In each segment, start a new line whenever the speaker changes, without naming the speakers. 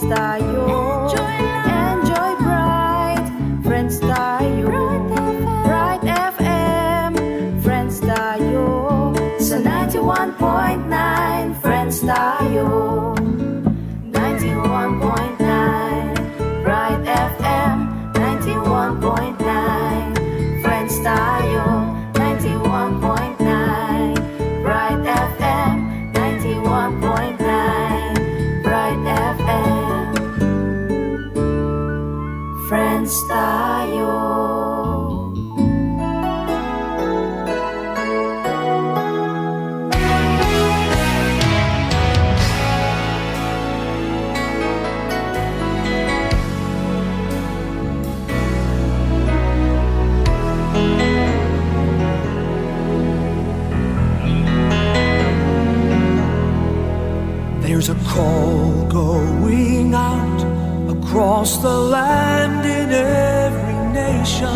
tayo. Enjoy bright, friends tayo. Bright FM, friends tayo. Sa 91.9, friends tayo. 91.9, Bright FM. 91.9, friends tayo. 91.9, Bright FM. 91.9, Bright FM. Friends tayo.
There's a call going out across the land in every nation.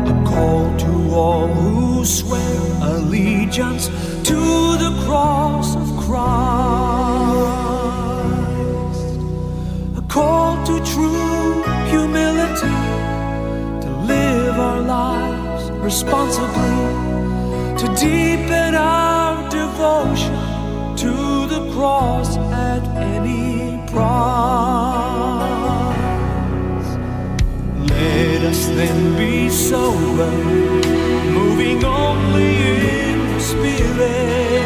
A call to all who swear allegiance to the cross of Christ. A call to true humility, to live our lives responsibly, to deepen our devotion to the cross at any price. Let us then be sober, moving only in the Spirit,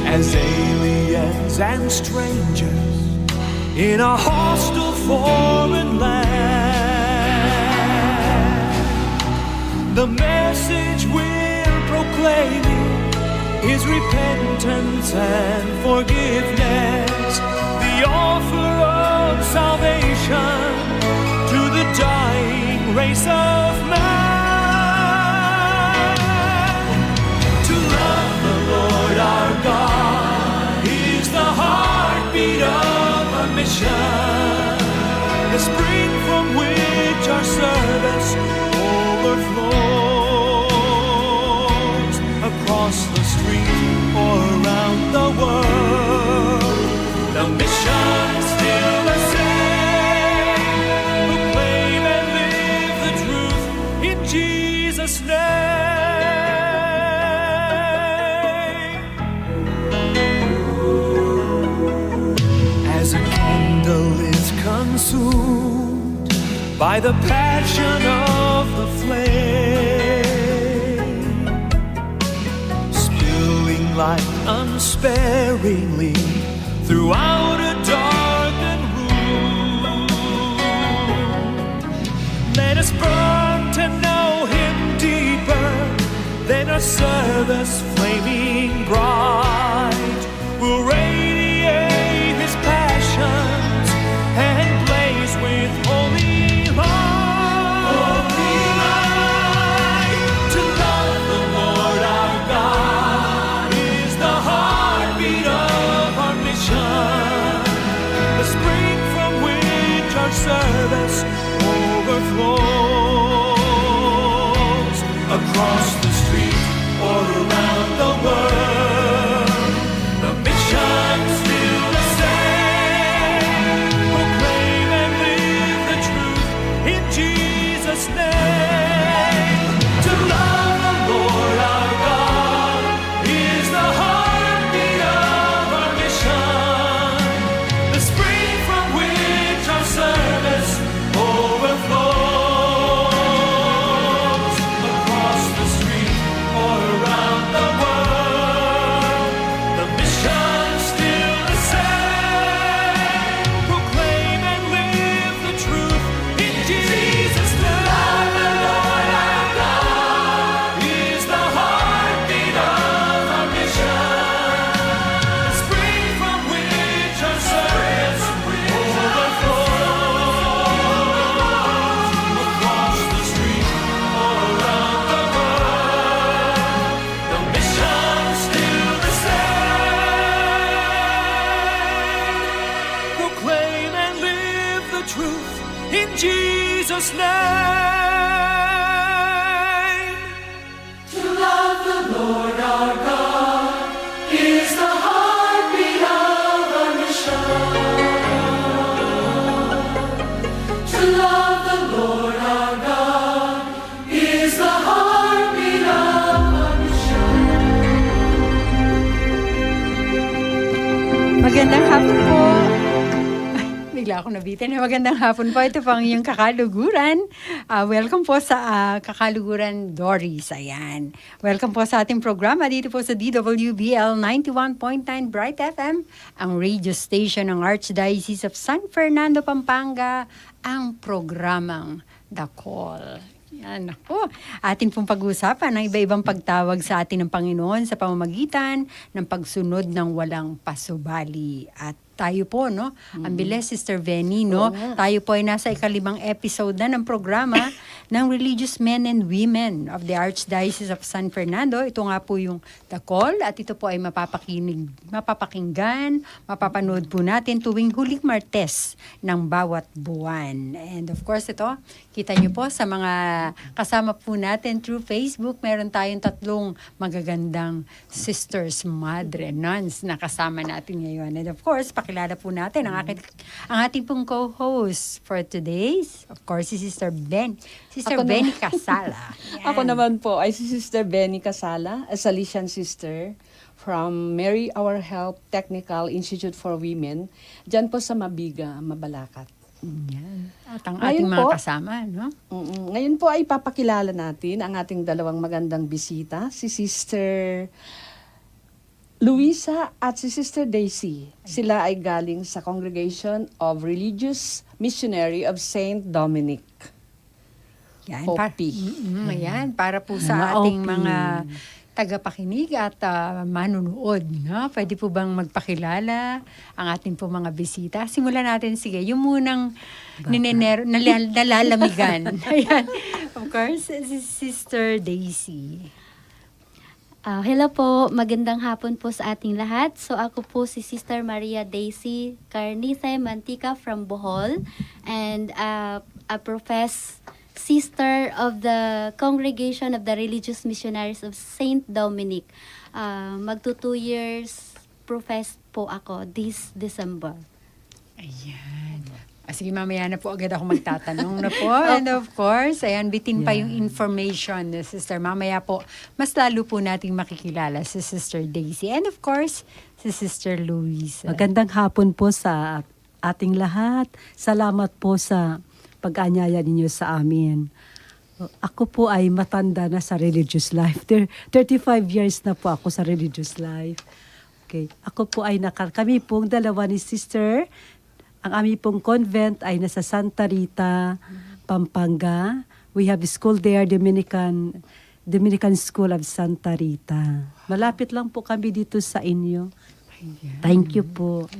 as aliens and strangers in a hostile foreign land. The message we're proclaiming is repentance and forgiveness, the offer of salvation to the dying race of man. To love the Lord our God is the heartbeat of our mission, the spring from which our service overflows across the street or around the world. The mission still the same: proclaim and live the truth in Jesus' name. As a candle is consumed by the passion of the flame, spilling light unsparingly throughout a darkened room. Let us burn to know Him deeper, then our service flaming bright will radiate His passions and blaze with holy light. To love the Lord our God is the heartbeat of our mission, the spring from which our service overflows across the street or around the world. The mission still the same: proclaim and live the truth in Jesus' name. To love the Lord our God is the heartbeat of our mission, the spring from which our service overflows across the street or around the world. The mission still the same: proclaim and live the truth in Jesus' name. The Lord our God is the heartbeat of our mission, the spring from which our service overflows across the street or around the world. The mission still the same: proclaim and live the truth in Jesus' name.
To love the Lord our God is the Magandang hapon po. Ay, bigla ako nabitin. Magandang hapon po. Ito po ang iyong kakaluguran. Welcome po sa Kakaluguran Doris. Ayan. Welcome po sa ating programa dito po sa DWBL 91.9 Bright FM, ang radio station ng Archdiocese of San Fernando, Pampanga, ang programang The Call. Yan, ako. Atin pong pag-uusapan ang iba-ibang pagtawag sa atin ng Panginoon sa pamamagitan ng pagsunod ng walang pasubali. At tayo po, no? Ang bilis, Sister Benny, no? Tayo po ay nasa 5th episode na ng programa ng Religious Men and Women of the Archdiocese of San Fernando. Ito nga po yung The Call at ito po ay mapapakinggan, mapapanood po natin tuwing huling Martes ng bawat buwan. And of course, ito, kita nyo po sa mga kasama po natin through Facebook, meron tayong 3 magagandang sisters, madre, nuns na kasama natin ngayon. And of course, pakilala po natin ang ating pong co-host for today's, of course, si Sister Benny Casala. Yan.
Ako naman po ay si Sister Benny Casala, a Salesian sister from Mary Our Help Technical Institute for Women, dyan po sa Mabiga, Mabalacat.
Yan. At ang
Ngayon
ating mga
po,
kasama, no?
Ngayon po ay papakilala natin ang ating 2 magandang bisita, si Sister Luisa at si Sister Daisy. Sila ay galing sa Congregation of Religious Missionary of Saint Dominic.
Yan,
Hopi.
Yan, para po sa ating mga tagapakinig at manunood. No? Pwede po bang magpakilala ang ating po mga bisita? Simulan natin, sige, yung munang nalalamigan. Ayan. Of course, si Sister Daisy.
Hello po, magandang hapon po sa ating lahat. So ako po si Sister Maria Daisy Carnice Mantica from Bohol and a professed sister of the Congregation of the Religious Missionaries of Saint Dominic. Magto 2 years professed po ako this December.
Ayan. Sige, mamaya na po agad ako magtatanong na po. And of course, ayan, bitin pa yung information ni Sister. Mamaya po, mas lalo po nating makikilala si Sister Daisy. And of course, si Sister Luisa.
Magandang hapon po sa ating lahat. Salamat po sa pag-anyaya ninyo sa amin. Ako po ay matanda na sa religious life. 35 years na po ako sa religious life. Okay. Ako po ay kami pong 2 ni Sister. Ang aming pong convent ay nasa Santa Rita, Pampanga. We have a school there, Dominican School of Santa Rita. Malapit lang po kami dito sa inyo.
Ayan.
Thank you po.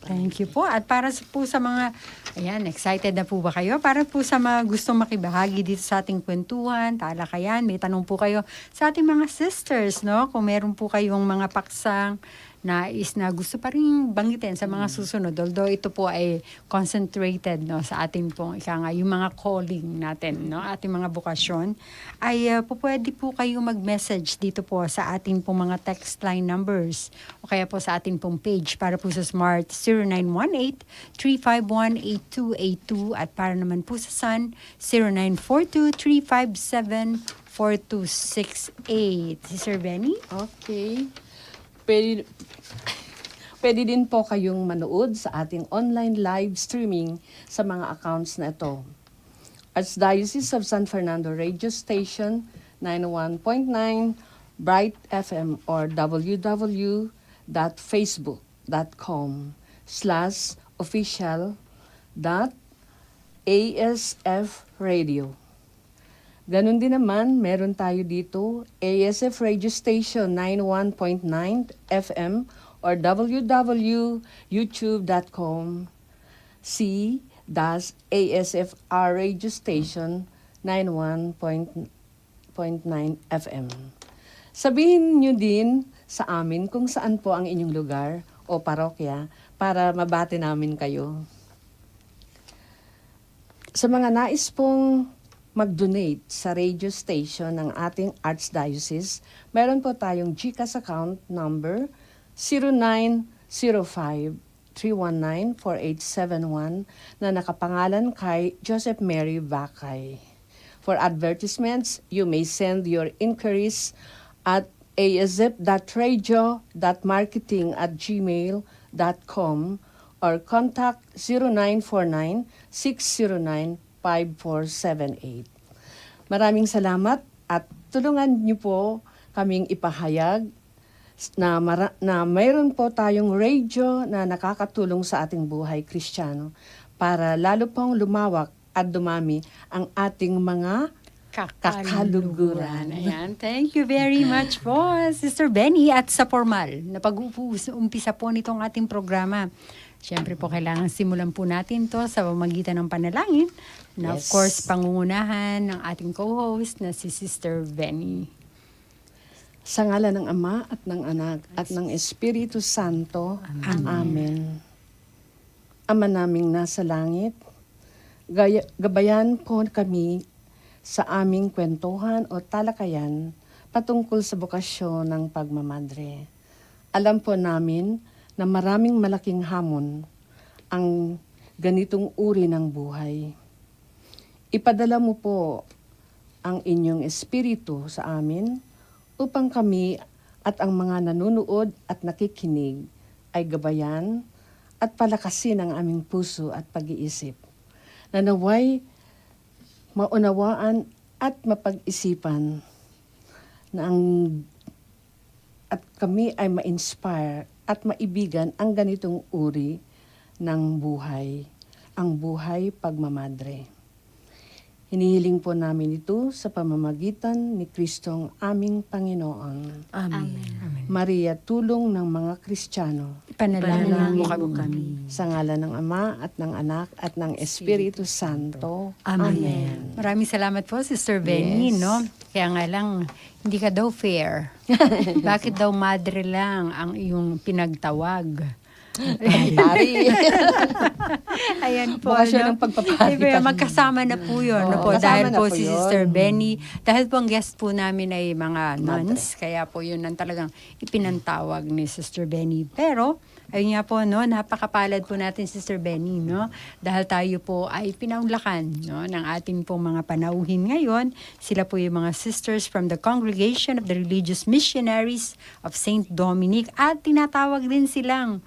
Thank you po. At para po sa mga, ayan, excited na po ba kayo? Para po sa mga gustong makibahagi dito sa ating kwentuhan, talakayan, may tanong po kayo sa ating mga sisters, no? Kung meron po kayong mga paksang nais na gusto pa rin banggitin sa mga susunod. Although ito po ay concentrated, no, sa ating pong yung mga calling natin, no, ating mga bukasyon, ay pwede po kayo mag-message dito po sa ating pong mga text line numbers o kaya po sa ating pong page para po sa Smart 0918-351-8282 at para naman po sa Sun 0942-357-4268. Si Sir Benny?
Okay. Pwede din po kayong manood sa ating online live streaming sa mga accounts na ito. Archdiocese of San Fernando Radio Station 91.9 Bright FM or www.facebook.com/official.asfradio. Ganon din naman, meron tayo dito, ASF Radio Station 91.9 FM or www.youtube.com/ASFR Radio Station 91.9 FM. Sabihin nyo din sa amin kung saan po ang inyong lugar o parokya para mabati namin kayo. Sa mga nais pong mag-donate sa radio station ng ating Archdiocese, meron po tayong GCash account number 0905-319-4871 na nakapangalan kay Joseph Mary Bakay. For advertisements, you may send your inquiries at asf.radio.marketing@gmail.com gmail.com or contact 0949-609-5478. Maraming salamat at tulungan niyo po kaming ipahayag na mayroon po tayong radio na nakakatulong sa ating buhay Kristiyano para lalo pong lumawak at dumami ang ating mga kakaluguran.
Ayan. Thank you very much po, Sister Benny. At sa formal, na pag-umpisa po nitong ating programa, siyempre po kailangan simulan po natin to sa pamamagitan ng panalangin na of
Yes.
course pangungunahan ng ating co-host na si Sister Benny.
Sa ngalan ng Ama at ng Anak at ng Espiritu Santo. Amen. Ama naming nasa langit, gabayan po kami sa aming kwentuhan o talakayan patungkol sa bokasyon ng pagmamadre. Alam po namin na maraming malaking hamon ang ganitong uri ng buhay. Ipadala mo po ang inyong espiritu sa amin upang kami at ang mga nanunood at nakikinig ay gabayan at palakasin ang aming puso at pag-iisip. Na naway maunawaan at mapag-isipan na at kami ay ma-inspire at maibigan ang ganitong uri ng buhay, ang buhay pagmamadre. Hinihiling po namin ito sa pamamagitan ni Kristong aming Panginoon.
Amen.
Maria, tulong ng mga Kristiyano.
Panalangin mo
Panalangin mo
kami.
kami.
Sa ngalan ng Ama at ng Anak at ng Espiritu Santo.
Amen.
Maraming salamat po, Sister Benny,
Yes.
no? Kaya nga lang, hindi ka daw fair. Bakit daw madre lang ang iyong pinagtawag?
Pari.
Ayan po.
Bukasyon ng pagpapari.
Diba, magkasama na po yun. no
Oo,
po, dahil
kasama na
po
po
si
yun.
Sister Benny, dahil po ang guest po namin ay mga nuns, kaya po yun ang talagang ipinantawag ni Sister Benny. Pero, ayun nga po, no, napakapalad po natin, Sister Benny, no? Dahil tayo po ay pinaunlakan, no, ng ating pong mga panauhin ngayon. Sila po yung mga sisters from the Congregation of the Religious Missionaries of St. Dominic at tinatawag din silang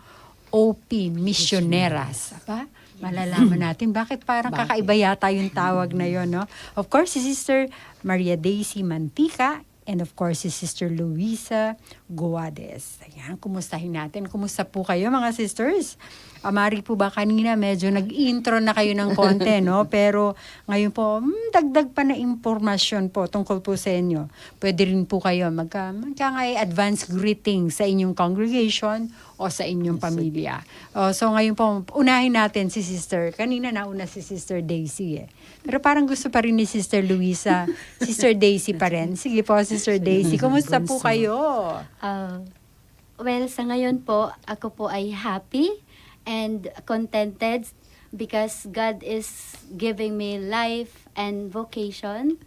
OP Missioneras. Aba, malalaman natin bakit parang kakaiba yata yung tawag na yon, no? Of course, si Sister Maria Daisy Mantica and of course, si Sister Luisa Guades. Ayan, kumustahin natin. Kumusta po kayo, mga sisters? Mari po ba kanina medyo nag-intro na kayo ng konti, no? Pero ngayon po, dagdag pa na impormasyon po tungkol po sa inyo. Pwede rin po kayo advance greeting sa inyong congregation o sa inyong pamilya. So ngayon po, unahin natin si Sister. Kanina nauna si Sister Daisy eh. Pero parang gusto pa rin ni Sister Luisa, Sister Daisy pa rin. Sige po, Sister Daisy. Kumusta po kayo?
Well, sa ngayon po, ako po ay happy and contented because God is giving me life and vocation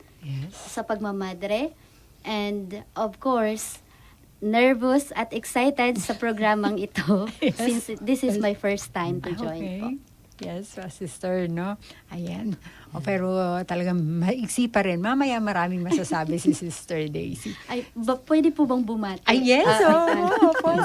sa pagmamadre. And of course, nervous at excited sa programang ito since this is my first time to join po.
Yes, sister, no? Ayan. Pero talagang maiksi pa rin. Mamaya maraming masasabi si Sister Daisy.
Ay, pwede po bang bumati?
Ay, yes!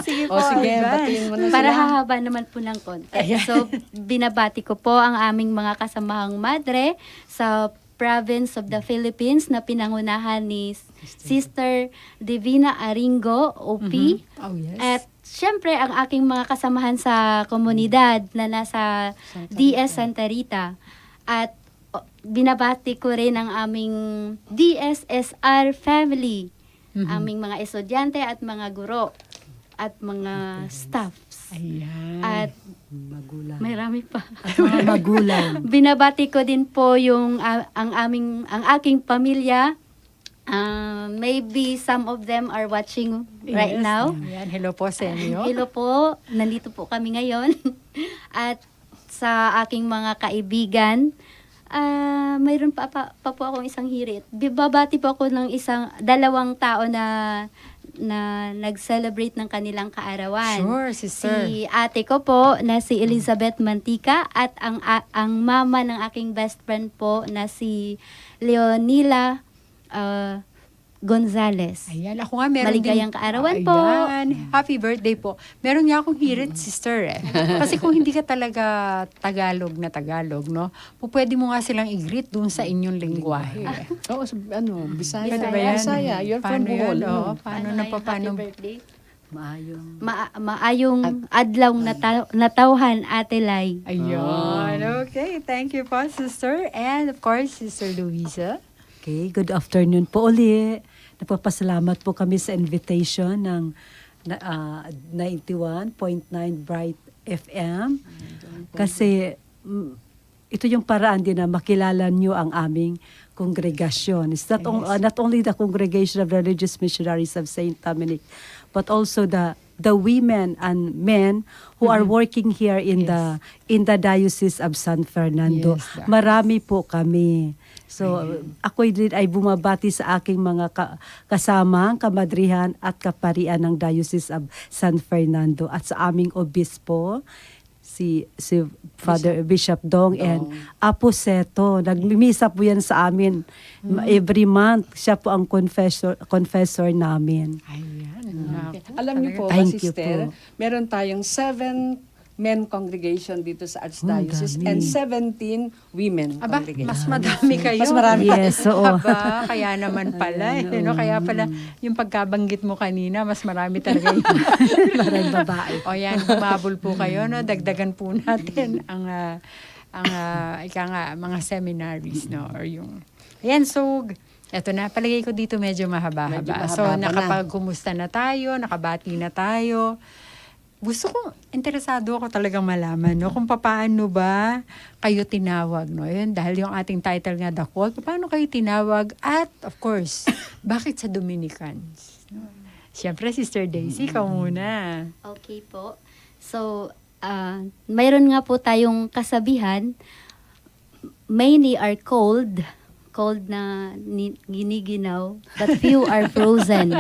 Sige po.
Sige,
advance.
batiin mo na
Para
sila.
hahaba naman po ng konti. So, binabati ko po ang aming mga kasamahang madre sa province of the Philippines na pinangunahan ni Sister Divina Aringo, OP.
Oh, yes.
At syempre, ang aking mga kasamahan sa komunidad na nasa DS Santa Rita. At binabati ko rin ang aming DSSR family, aming mga estudyante at mga guro at mga staffs.
Ayan.
At
Magulang.
marami pa.
Mga magulang.
Binabati ko din po yung ang aking pamilya. Maybe some of them are watching right
Yes.
now.
Ayan. Hello po sa inyo.
Hello po, nandito po kami ngayon. At sa aking mga kaibigan, mayroon pa po akong isang hirit. Bibabati po ako ng dalawang tao na nag-celebrate ng kanilang kaarawan.
Sure, sister.
Si ate ko po na si Elizabeth Mantica at ang mama ng aking best friend po na si Leonila Gonzales.
Ayan, ako nga meron
Maligayang
din.
kaarawan po.
Ayan, happy birthday po. Meron nga akong hirit, sister eh. Kasi kung hindi ka talaga Tagalog, no? Pwede mo nga silang i-greet dun sa inyong lingwahe. Eh.
Oo, Bisaya.
Pwede ba yan?
Bisaya, you're from
Paano
Bohol.
yun,
no?
oh? Paano na pa, paano?
Happy birthday?
Maayong.
Maayong adlaw natawhan, Ate Lai.
Ayun, okay. Thank you po, sister. And of course, Sister Luisa.
Okay, good afternoon po uli. Napapasalamat po kami sa invitation ng 91.9 Bright FM. Kasi ito yung paraan din na makilala nyo ang aming kongregasyon. It's not only the Congregation of Religious Missionaries of St. Dominic, but also the women and men who are working here in the Diocese of San Fernando.
Yes,
Marami po kami. So, ako din ay bumabati sa aking mga kasamang, kamadrihan at kaparian ng Diocese of San Fernando at sa aming obispo, si Father Bishop Dong and Apo Seto. Nagmimisa po yan sa amin every month. Siya po ang confessor namin.
Ayan.
Okay. Alam niyo po,
Thank you
sister,
po.
meron tayong 7 men congregation dito sa Archdiocese and 17 women
Aba,
congregation.
mas madami kayo.
Mas marami.
Yes, oo.
Aba, kaya naman pala. Kaya pala, yung pagkabanggit mo kanina, mas marami talaga yung
Maraming babae.
O yan, bumabol po kayo, no? Dagdagan po natin ang mga seminaries, no? Or yung, ayan, so, eto na, palagay ko dito medyo mahaba-haba.
Medyo mahaba
So,
na.
nakapagkumusta na tayo, nakabati na tayo. Gusto ko, interesado ako talagang malaman, no? Kung paano ba kayo tinawag, no? Yun, dahil yung ating title nga, The Call, paano kayo tinawag? At, of course, bakit sa Dominicans? No? Siyempre, Sister Daisy, ikaw muna.
Okay po. So, mayroon nga po tayong kasabihan, many are cold na giniginaw, but few are frozen.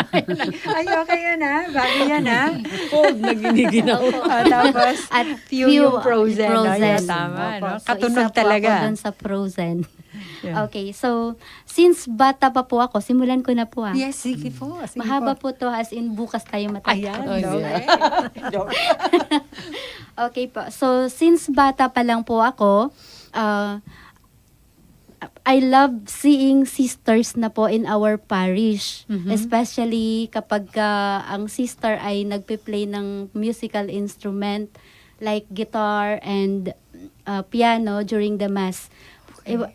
Ay, okay yan ha. Bago yan ha.
Cold na giniginaw.
Tapos,
At
few yung frozen. No? Yan, tama.
Opo.
No?
So,
Katunog
isa po
talaga.
ako dun sa frozen.
Yeah.
Okay, so, since bata pa po ako, simulan ko na po
Yes, sige po. Sige
Mahaba
po.
po to, as in bukas tayo matapos.
Ayan. Okay.
Okay po. So, since bata pa lang po ako, I love seeing sisters na po in our parish. Especially kapag ang sister ay nagpe-play ng musical instrument like guitar and piano during the mass.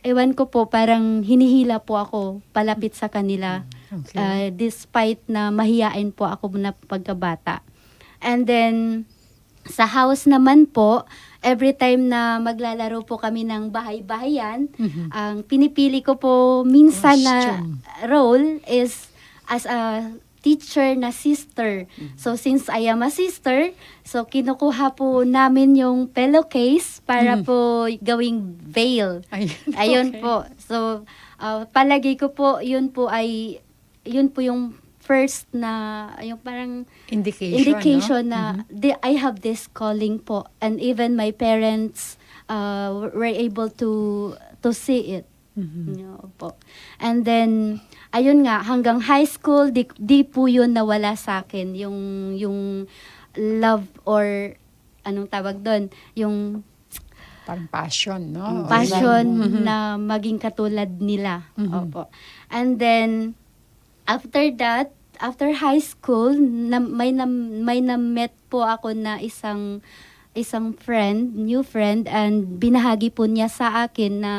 Ewan ko po, parang hinihila po ako palapit sa kanila.
Okay.
Despite na mahiyain po ako na pagkabata. And then, sa house naman po, every time na maglalaro po kami ng bahay-bahayan, ang pinipili ko po minsan na role is as a teacher na sister. So since I am a sister, so kinukuha po namin yung pillowcase para po gawing veil. Ayun
okay.
po. So palagi ko po yun po yung first na yung parang indication
no?
na I have this calling po, and even my parents were able to see it. Po. And then ayun nga, hanggang high school di po yun nawala sa akin yung love, or anong tawag doon, yung
Parang passion, no?
passion na maging katulad nila. Opo. And then after that, after high school, may na-met po ako na isang new friend, and binahagi po niya sa akin na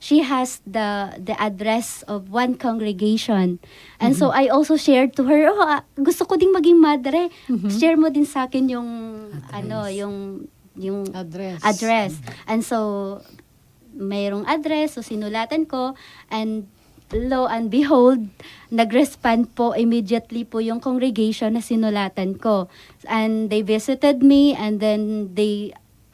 she has the address of one congregation. And so I also shared to her, gusto ko ding maging madre. Share mo din sa akin yung yung address. And so mayroong address, so sinulatan ko, and lo and behold, nag-respond po immediately po yung congregation na sinulatan ko. And they visited me, and then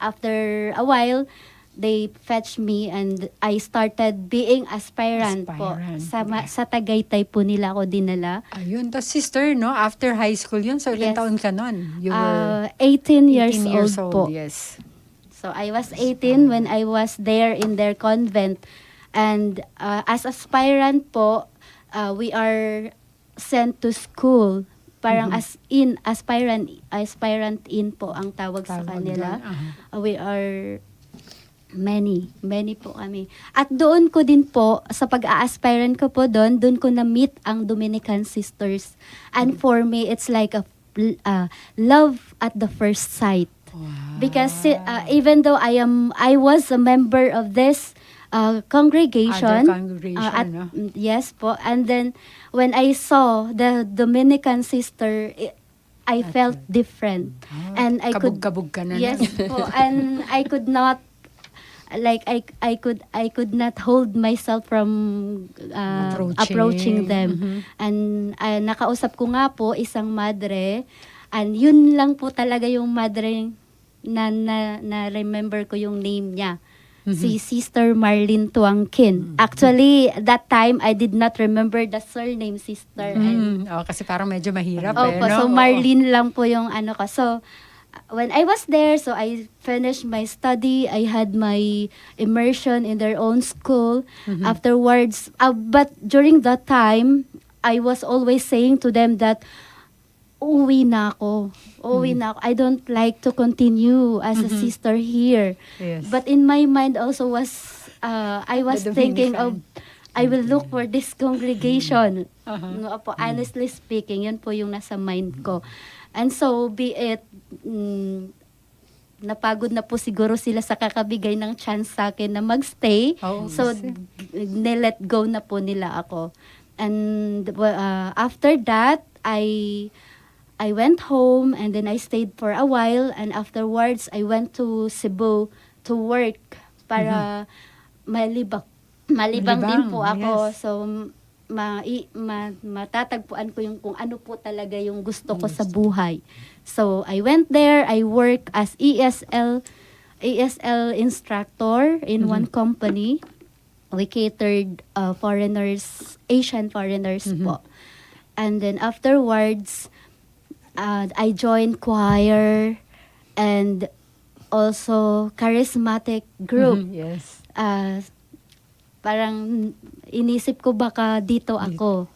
after a while, they fetched me, and I started being aspirant po. Sa Tagaytay po nila ako dinala.
Ayun, tas sister, no? After high school yun, so ilang
Yes.
taon ka nun? You were
18 years
18 years
old
old,
po.
yes.
So I was 18 when I was there in their convent. And as aspirant po, we are sent to school. Parang aspirant in po ang tawag sa
Tawag
kanila.
doon,
We are many po kami. At doon ko din po, sa pag-a-aspirant ko po doon ko na-meet ang Dominican sisters. And for me, it's like a love at the first sight. Because even though I was a member of this congregation,
Other congregation, no?
yes po, and then when I saw the Dominican sister, I felt different, and I could
Kabog-kabog ka na.
yes
no?
po, and I could not like I could not hold myself from approaching them. And nakausap ko nga po isang madre, and yun lang po talaga yung madre na remember ko yung name niya. Si Sister Marlene Tuangkin. Actually, that time, I did not remember the surname, Sister. And,
Kasi parang medyo mahirap
opo,
no?
so Marlene lang po yung ano ko. So, when I was there, so I finished my study. I had my immersion in their own school. Afterwards, but during that time, I was always saying to them that, uuwi na ako. I don't like to continue as a sister here.
Yes.
But in my mind also was, I was
The
thinking
Dominican.
of, I will look for this congregation. No po, honestly speaking, yun po yung nasa mind ko. And so, be it, napagod na po siguro sila sa kakabigay ng chance sa akin na magstay.
Oo,
So, nilet go na po nila ako. And after that, I went home and then I stayed for a while, and afterwards I went to Cebu to work para malibang din po ako.
Yes.
So matatagpuan ko yung kung ano po talaga yung gusto ko sa buhay. So I went there, I work as ESL instructor in one company. We catered foreigners, Asian foreigners po. And then afterwards, I joined choir and also charismatic group.
Yes.
Parang inisip ko baka dito ako.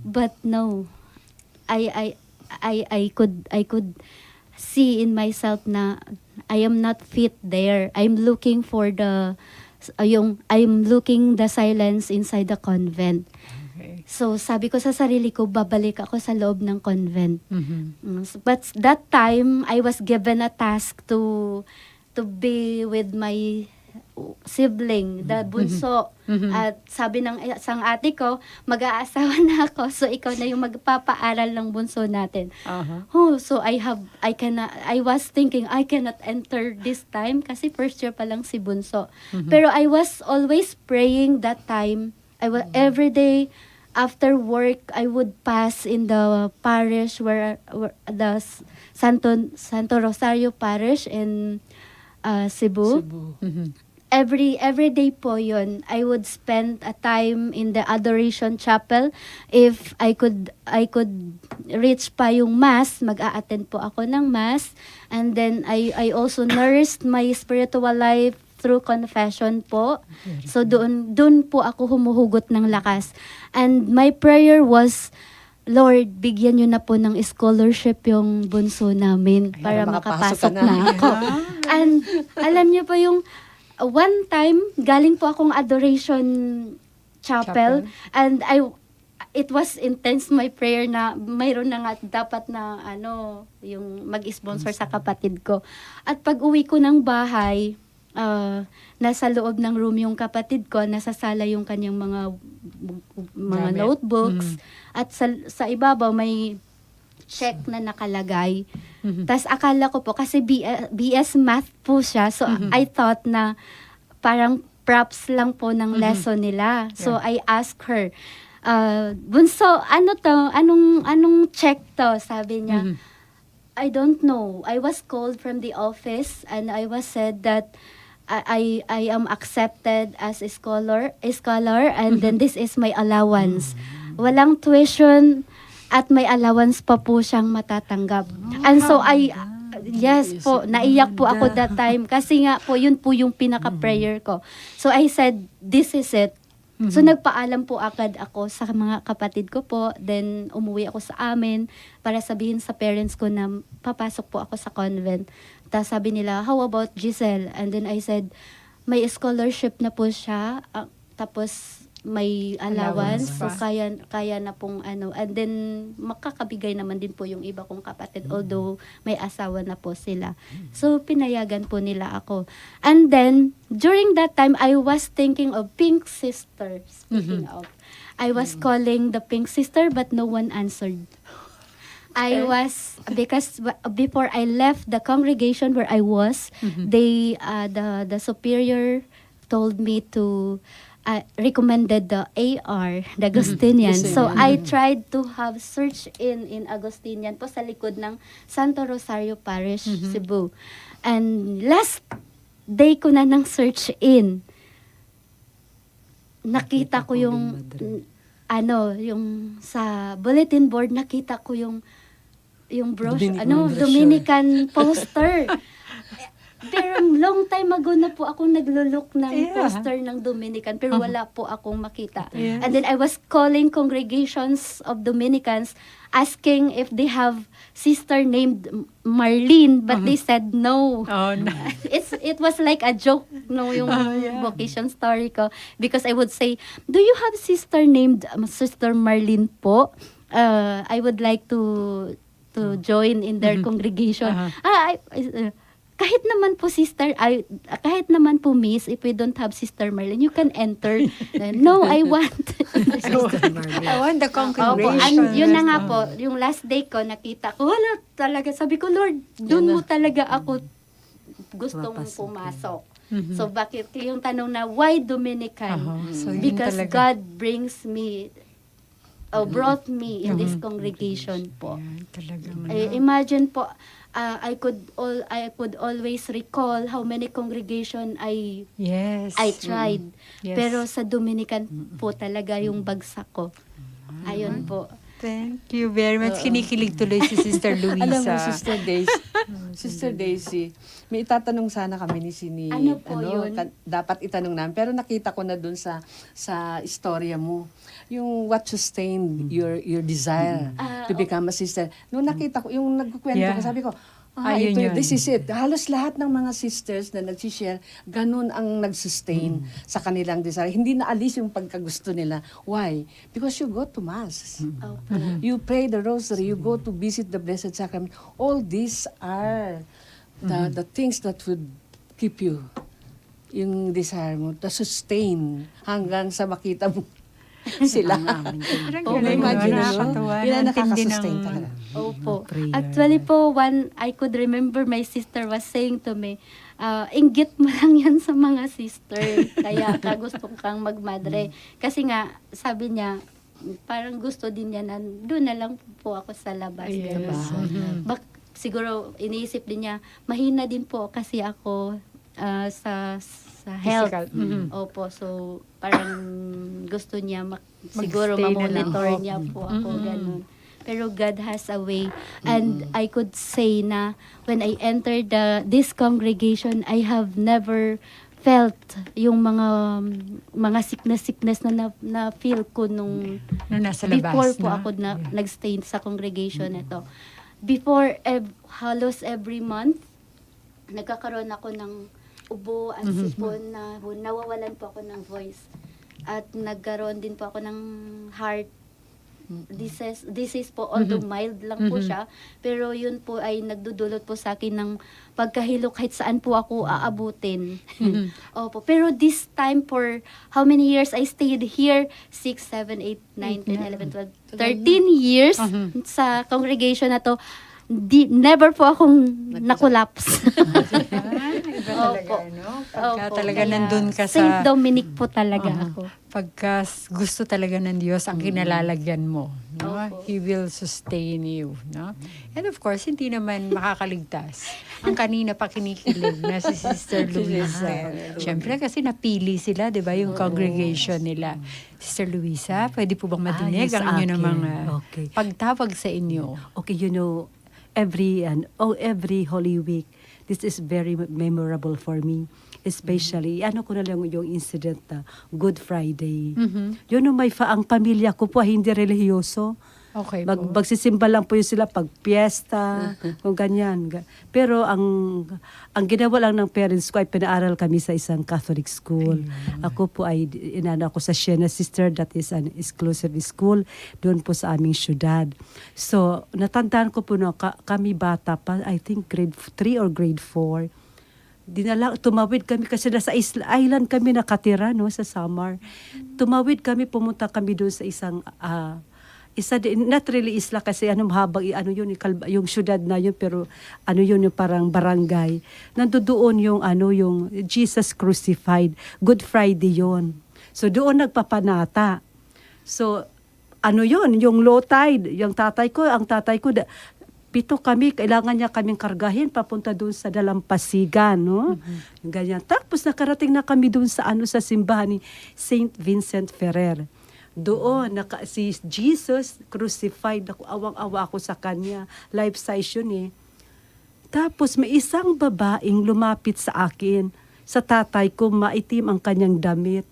But no. I could see in myself na I am not fit there. I'm looking for I'm looking the silence inside the convent.
Okay.
So, sabi ko sa sarili ko, babalik ako sa loob ng convent. But that time, I was given a task to be with my sibling, the bunso. At sabi ng isang ate ko, mag-aasawa na ako, so ikaw na yung magpapaaral ng bunso natin. So I was thinking, I cannot enter this time kasi first year pa lang si bunso. Pero I was always praying that time. Every day after work, I would pass in the parish where the Santo Rosario Parish in Cebu. Every day po yun, I would spend a time in the adoration chapel. If I could reach pa yung mass, mag-a-attend po ako ng mass. And then I also nourished my spiritual life through confession po. So doon po ako humuhugot ng lakas. And my prayer was, Lord, bigyan nyo na po ng scholarship yung bunso namin para makapasok
makapasok ka na.
na ako. And alam niyo po yung one time, galing po akong adoration chapel. And it was intense my prayer na mayroon na nga dapat na yung mag-sponsor sa kapatid ko. At pag uwi ko ng bahay, nasa loob ng room yung kapatid ko, nasa sala yung kanyang mga
Gamit.
notebooks. At sa ibabaw may check na nakalagay. Tas akala ko po, kasi BS math po siya, so I thought na parang props lang po ng lesson nila. So I asked her, bunso, ano to? Anong check to? Sabi niya, I don't know. I was called from the office and I was said that I am accepted as a scholar and then this is my allowance. Walang tuition at may allowance pa po siyang matatanggap. And so yes po, naiyak po ako that time kasi nga po yun po yung pinaka-prayer ko. So I said, this is it. So nagpaalam po agad ako sa mga kapatid ko po, then umuwi ako sa amin para sabihin sa parents ko na papasok po ako sa convent. Tapos sabi nila, how about Giselle? And then I said, may scholarship na po siya, tapos may allowance, so kaya na pong ano, and then makakabigay naman din po yung iba kong kapatid, although may asawa na po sila. So pinayagan po nila ako. And then during that time I was thinking of Pink Sister. Speaking of, I was calling the Pink Sister but no one answered. I was, because before I left the congregation where I was, they the superior told me to recommended the AR, the Agustinian. So I tried to have search in Agustinian po sa likod ng Santo Rosario Parish, Cebu. And last day ko na ng search in, nakita ko yung yung sa bulletin board, nakita ko yung brochure, Dominican poster. Pero long time ago na po ako naglo-look ng poster ng Dominican, pero wala po akong makita. And then I was calling congregations of Dominicans asking if they have sister named Marlene, but they said no.
Oh, no.
It was like a joke, no, yung vocation story ko, because I would say, do you have sister named Sister Marlene po? I would like to join in their congregation. Kahit naman po sister, kahit naman po miss, if we don't have Sister Marlene, you can enter. No, I want.
I want the
Opo,
congregation.
and yun na nga po, yung last day ko, nakita ko, wala talaga. Sabi ko, Lord, doon mo talaga ako gustong pumasok. So bakit, yung tanong na, why Dominican?
So yun
Because
talaga.
God brings me, brought me in this congregation po.
Yan, talagang,
Imagine po, I could always recall how many congregation I tried.
Yes.
Pero sa Dominican po talaga yung bagsak ko. Ayun po.
Thank you very much. Kinikilig tuloy si Sister Luisa.
Alam mo, Sister Daisy, may itatanong sana kami ni Sini.
Ano po yun?
Dapat itanong namin. Pero nakita ko na dun sa istorya mo. Yung what sustained your desire to become a sister. Nung nakita ko, yung nagkukwento ko, sabi ko,
Ayun yun.
this is it. Halos lahat ng mga sisters na nagsishare, ganun ang nag-sustain sa kanilang desire. Hindi naalis yung pagkagusto nila. Why? Because you go to Mass. You pray the Rosary. You go to visit the Blessed Sacrament. All these are the things that would keep you, yung desire mo, to sustain hanggang sa makita mo sila.
Imagine, nakakatawa.
Yun ang
Naintindi
nakakasustain
ng-
talaga.
Opo.
Prayer.
Actually po, I could remember my sister was saying to me, inggit mo lang yan sa mga sister. Kaya ka gusto kang magmadre. Kasi nga, sabi niya, parang gusto din niya na doon na lang po ako sa labas.
Yes.
Diba? Siguro, iniisip din niya, mahina din po kasi ako sa health.
Physical.
Opo, so parang gusto niya siguro
Mag-stay na lang.
mamonitor niya po ako, ganun. Pero God has a way. And I could say na when I entered this congregation, I have never felt yung mga sickness na feel ko nung
nasa labas.
before po
no?
ako nag-stay sa congregation ito. Before, halos every month, nagkakaroon ako ng ubo at sipon na nawawalan po ako ng voice. At nagkaroon din po ako ng heart disease po, although mild lang po siya, pero yun po ay nagdudulot po sa akin ng pagkahilo kahit saan po ako aabutin. Opo. Pero this time, for how many years I stayed here? 6, 7, 8, 9, 10, 11, 12, 13 years sa congregation na to. Never po akong nakulaps.
Iba talaga, no? Pagka
Opo,
talaga
kaya
nandun ka
Saint
sa...
Dominic po talaga ako.
Pagka gusto talaga ng Diyos ang kinalalagyan mo, no?
Opo.
He will sustain you, no? And of course, hindi naman makakaligtas. Ang kanina pa kinikilig na si Sister Luisa. Siyempre kasi napili sila, 'di ba, yung congregation nila. Sister Luisa, pwede po bang madinig
yes,
ang inyo ng
akin.
mga
Okay.
pagtawag sa inyo?
Okay, every Holy Week, this is very memorable for me. Especially, ano ko na lang yung incident na Good Friday. Yun yung ang pamilya ko po ay hindi relihiyoso.
Okay po.
Magsisimba lang po yun sila pag piyesta, kung ganyan. Pero ang ginawa lang ng parents ko ay pinaaral kami sa isang Catholic school. Ako po ay inano ako sa Siena Sister, that is an exclusive school, doon po sa aming syudad. So, natandaan ko po kami bata pa, I think grade 3 or grade 4. Tumawid kami kasi nasa island kami nakatira, no, sa Samar. Tumawid kami, pumunta kami doon sa isang not really isla kasi habang yung syudad na yun, pero yung parang barangay. Nandoon yung Jesus crucified. Good Friday yun. So doon nagpapanata. So yung low tide, ang tatay ko 7 kami, kailangan niya kaming kargahin papunta doon sa Dalampasigan, no? Yung ganyan. Tapos nakarating na kami doon sa sa simbahan ni Saint Vincent Ferrer. Doon, si Jesus crucified. Awang-awa ako sa kanya. Life size yun eh. Tapos may isang babaeng lumapit sa akin. Sa tatay ko, maitim ang kanyang damit.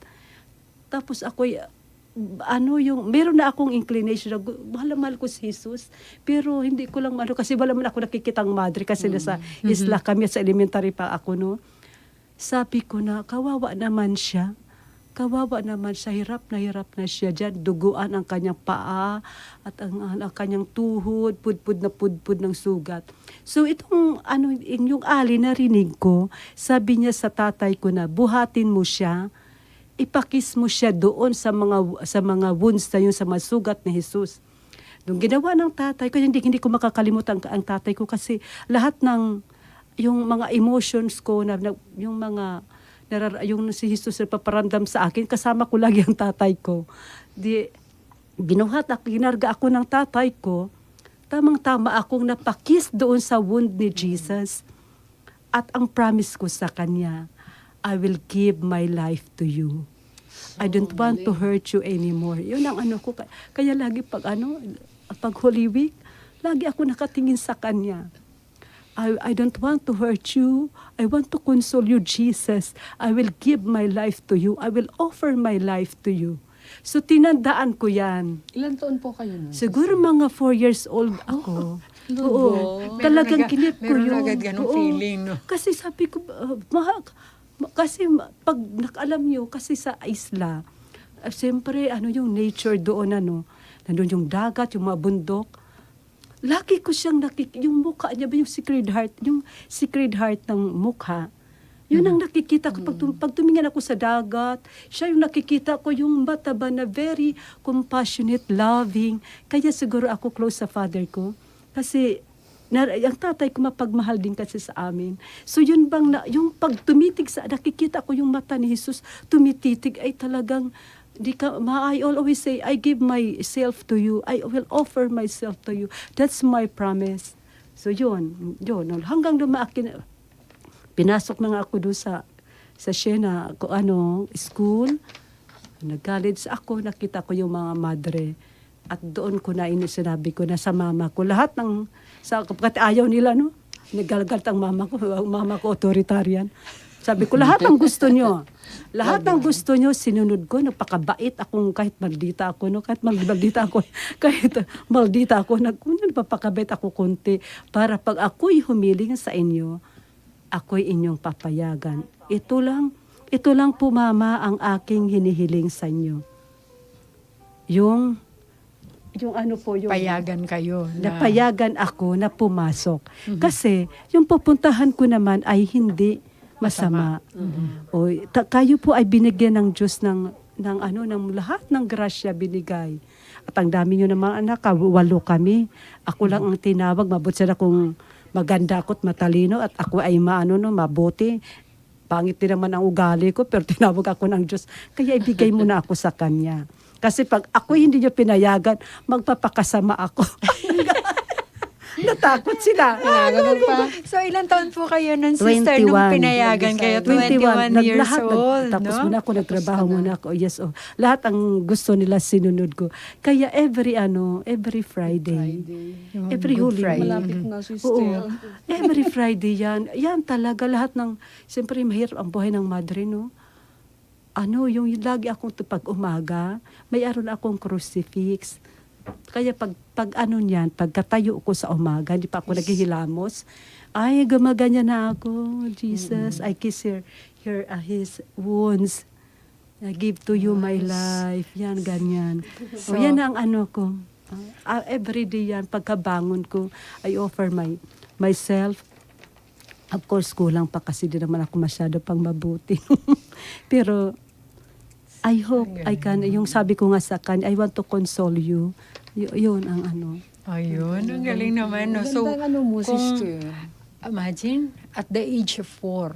Tapos ako, meron na akong inclination. Mahal ko si Jesus. Pero hindi ko lang kasi wala man ako nakikitang madre. Kasi nasa isla kami, sa elementary pa ako, no. Sabi ko na, kawawa naman siya. Hirap na siya dyan. Duguan ang kanyang paa at ang kanyang tuhod, pudpud ng sugat. So itong yung ali narinig ko, sabi niya sa tatay ko na buhatin mo siya, ipakis mo siya doon sa mga wounds na yun, sa mga sugat ni Jesus. Nung ginawa ng tatay ko, hindi ko makakalimutan ang tatay ko kasi lahat ng yung mga emotions ko, yung si Jesus na paparamdam sa akin, kasama ko lagi ang tatay ko. Ginarga ako ng tatay ko, tamang-tama akong napakis doon sa wound ni Jesus. At ang promise ko sa kanya, I will give my life to you. I don't want to hurt you anymore. Yun ang ko. Kaya lagi pag Holy Week, lagi ako nakatingin sa kanya. I don't want to hurt you. I want to console you, Jesus. I will give my life to you. I will offer my life to you. So, tinandaan ko yan.
Ilan taon po kayo nun?
Siguro mga 4 years old ako. Oo. Talagang kinip ko yun.
Meron agad ganong feeling, no?
Kasi sabi ko, kasi pag nakalam nyo, kasi sa isla, siyempre, yung nature doon, nandun yung dagat, yung mga bundok. Lagi ko siyang yung mukha niya ba, yung Sacred Heart ng mukha. Yun ang nakikita ko. Pag tumingin ako sa dagat, siya yung nakikita ko, yung mata ba na very compassionate, loving. Kaya siguro ako close sa father ko. Kasi ang tatay ko mapagmahal din kasi sa amin. So yun bang, yung pag tumitig nakikita ko yung mata ni Jesus, tumititig ay talagang, I always say, I give myself to you. I will offer myself to you. That's my promise. So yun. Hanggang lumaakin, pinasok na nga ako doon sa Siena, school. Nag-college ako, nakita ko yung mga madre. At doon ko na sinabi ko na sa mama ko, lahat kapag ayaw nila, no? Naggalgalit ang mama ko authoritarian. Sabi ko, lahat ng gusto nyo. Lahat ng gusto nyo, sinunod ko. Napakabait akong kahit maldita ako. No? Kahit maldita ako. Napapakabait ako konti. Para pag ako'y humiling sa inyo, ako'y inyong papayagan. Ito lang po, Mama, ang aking hinihiling sa inyo. Yung
Payagan kayo.
Napayagan ako na pumasok. Kasi yung pupuntahan ko naman ay hindi masama. O kayo po ay binigyan ng Diyos ng lahat ng grasya binigay. At ang dami nyo naman anak, 8 kami. Ako lang ang tinawag, mabuti sila kung maganda ako at matalino at ako ay mabuti. Pangit din naman ang ugali ko, pero tinawag ako ng Diyos. Kaya ibigay mo na ako sa Kanya. Kasi pag ako hindi nyo pinayagan, magpapakasama ako. Natakot sila.
Ganun pa.
So, ilang taon po kayo nun, sister, nung
21.
pinayagan kayo? 21 years
Naglahat,
old,
tapos
no?
muna ako, nagtrabaho muna ako. Yes, lahat ang gusto nila sinunod ko. Kaya every Friday.
Yung
Every
Good
Holy
Friday.
Malapit na,
Oo.
sister.
Every Friday yan. Yan talaga lahat ng, siyempre mahirap ang buhay ng madre, no? Yung lagi akong pag umaga, may aron akong crucifix. Kaya pag niyan, pagkatayo ko sa umaga, hindi pa ako naghihilamos, ay, gumaganya na ako. Jesus, I kiss his wounds. I give to you my life. Yan, ganyan. So, yan ang ko. Every day yan, pagkabangon ko, I offer myself. Of course, kulang pa kasi di naman ako masyado pang mabuti. Pero, I hope I can, yung sabi ko nga sa kanya, I want to console you. Yun ang
Ayun, ang galing naman. No? So,
Ganda mo, sister.
imagine, at the age of 4.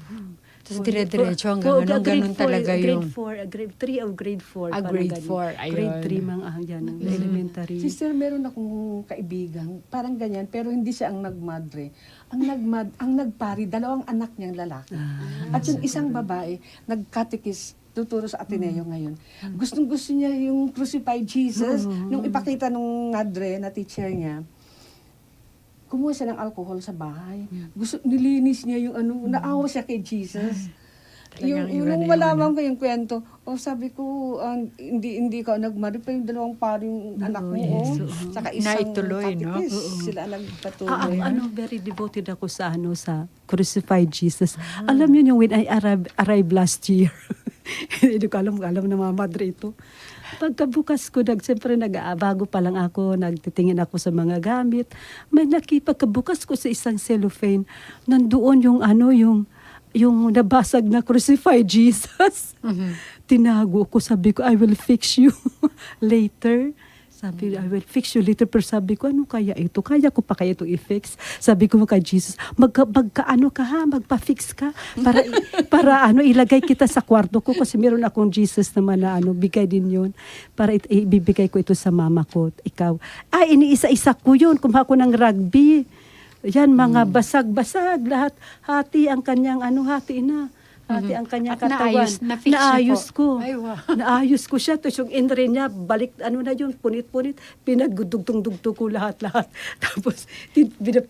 Tapos dire-diretso hanggang ganun talaga yung...
Grade 3 o grade 4.
Grade 4, ayun.
Grade 3 mga yan, elementary.
Sister, meron akong kaibigan, parang ganyan, pero hindi siya ang nagmadre. Ang nagpari, dalawang anak niyang lalaki. At yung isang babae, nagkatikis, tuturo sa Ateneo ngayon. Gustong-gusto niya yung crucified Jesus. Nung ipakita nung madre na teacher niya, kumuha siya ng alcohol sa bahay. Nilinis niya yung naawa siya kay Jesus.
Talagang iba
Nung
na
malaman ko yung kwento, sabi ko, hindi ka nagmari pa yung dalawang paring anak mo. Saka isang
Naituloy, no?
katitis. Sila nagpatuloy.
Very devoted ako sa sa crucified Jesus. Alam niyo yung when I arrived last year. Hindi ko alam ng mga madre ito. Pagkabukas ko, bago pa lang ako, nagtitingin ako sa mga gamit. Pagkabukas ko sa isang cellophane, nandoon yung nabasag na crucified Jesus. Tinago ko, sabi ko, I will fix you later. Sabi, I will fix you later. Pero sabi ko, ano kaya ito? Kaya ko pa kaya ito i-fix? Sabi ko kay Jesus, magpa-fix ka. Para ilagay kita sa kwarto ko. Kasi meron akong Jesus naman na bigay din yun. Para ibibigay ko ito sa mama ko. Ikaw. Iniisa-isa ko yun. Kumuha ko ng rugby. Yan, mga basag-basag. Lahat, hati ang kanyang hati na. Hati ang kanyang
At
katawan.
na-fix niya
Naayos
po.
ko.
Ay, wow.
Naayos ko siya. Tapos yung inre niya, balik, na yun, punit-punit. Pinagdugtong-dugtong ko lahat-lahat. Tapos,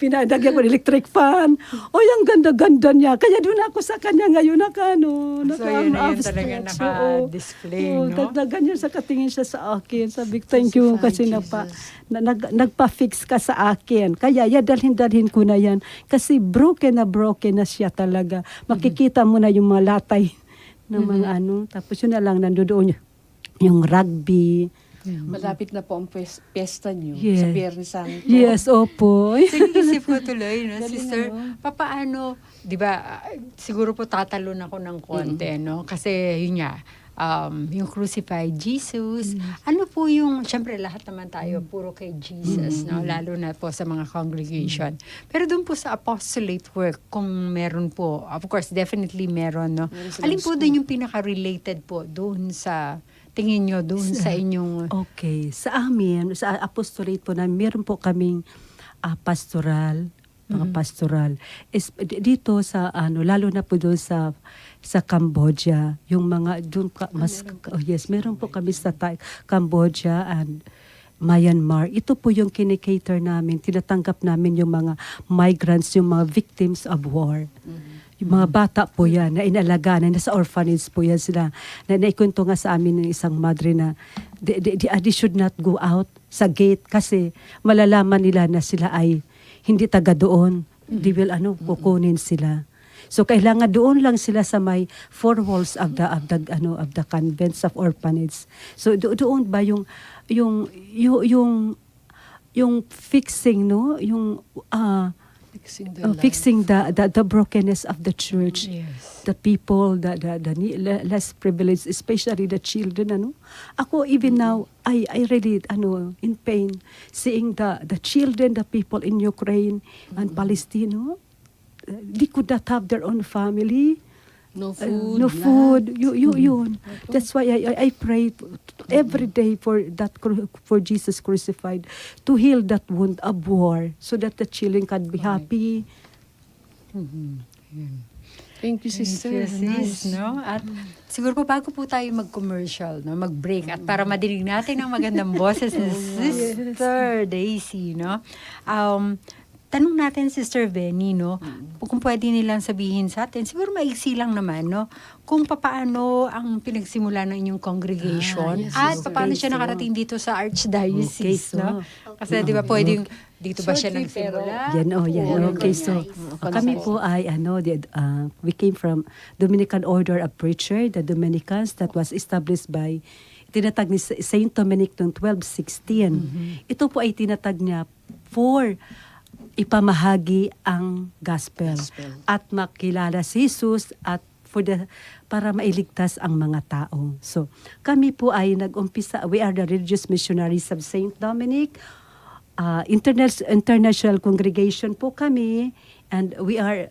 pinadagyan ko ng electric fan. Ang ganda-ganda niya. Kaya doon ako sa kanya ngayon,
So, yun na yun talaga naka-display, no?
Ganyan sa katingin siya sa akin. Sabi ko, thank you kasi nagpa-fix ka sa akin. Kaya, dalhin ko na yan. Kasi broken na siya talaga. Makikita mo na yung mga latay ng mga Tapos yun na lang, nandoon yung rugby.
Malapit na po ang piyesta niyo
Yes.
sa Biyernes Santo.
Yes, opo.
Sinisip ko tuloy, no,
Galing,
sister, papaano, di ba, siguro po tatalon ako ng konti, no? Kasi yun nga, yung crucified Jesus, ano po yung, syempre lahat naman tayo, puro kay Jesus, no? Lalo na po sa mga congregation. Pero doon po sa apostolate work, kung meron po, of course, definitely meron, no? Alin po doon yung pinaka-related po doon sa, tingin nyo doon sa inyong...
Okay. Sa amin, sa apostolate po na meron po kaming pastoral, mga pastoral. Dito sa lalo na po doon sa Cambodia, yung mga doon meron po kami sa Cambodia and Myanmar. Ito po yung kinikater namin, tinatanggap namin yung mga migrants, yung mga victims of war. Yung mga bata po yan, na inalagaan, na nasa orphanage po yan sila. Naikwento nga sa amin ng isang madre na they should not go out sa gate kasi malalaman nila na sila ay hindi taga doon. They will kukunin sila. So kailangan doon lang sila sa may four walls of the convents of orphanage. So doon ba yung fixing, no, yung fixing the brokenness of the church.
Yes.
The people, the less privileged, especially the children. Ako even now, I really in pain seeing the children, the people in Ukraine and Palestine. They could not have their own family.
No food.
no food. Yun. That's why I pray every day for for Jesus crucified to heal that wound of war so that the children can be happy.
Thank you, sister.
Thank you, sis, no? At siguro po bago po tayo mag-commercial, no, mag-break, at para madinig natin ang magandang boses ni Sister Daisy, no? Tanong natin, Sister Benny, no? Kung pwede nilang sabihin sa atin, siguro maiksi lang naman, no? Kung papaano ang pinagsimula ng inyong congregation
yes,
at
sister.
paano siya nakarating dito sa Archdiocese,
Okay, so,
no? Kasi di ba pwedeng dito ba siya
Shortly, pero-
nagsimula?
Yan. Okay, so kami po ay we came from Dominican Order of Preacher, the Dominicans, that was established by tinatag ni Saint Dominic noong 1216. Ito po ay tinatag niya for ipamahagi ang gospel at makilala si Jesus at para mailigtas ang mga tao. So, kami po ay nag-umpisa, we are the religious missionaries of Saint Dominic, international congregation po kami, and we are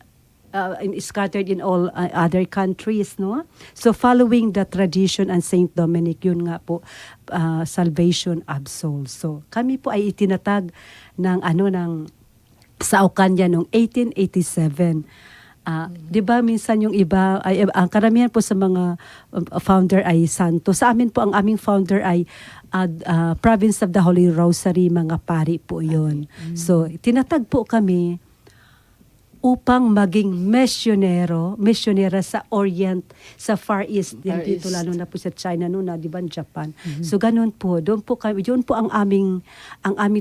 scattered in all other countries, no? So, following the tradition and Saint Dominic, yun nga po, salvation of souls. So, kami po ay itinatag ng sa Ocanya noong 1887. Di ba minsan yung iba, ang karamihan po sa mga founder ay santo. Sa amin po, ang aming founder ay Province of the Holy Rosary, mga pari po yun. So, tinatag po kami upang maging misyonera sa Orient, sa Far East, din dito lalo na po sa China noon, di ba, Japan. So, ganun po. Doon po kami, yun po ang aming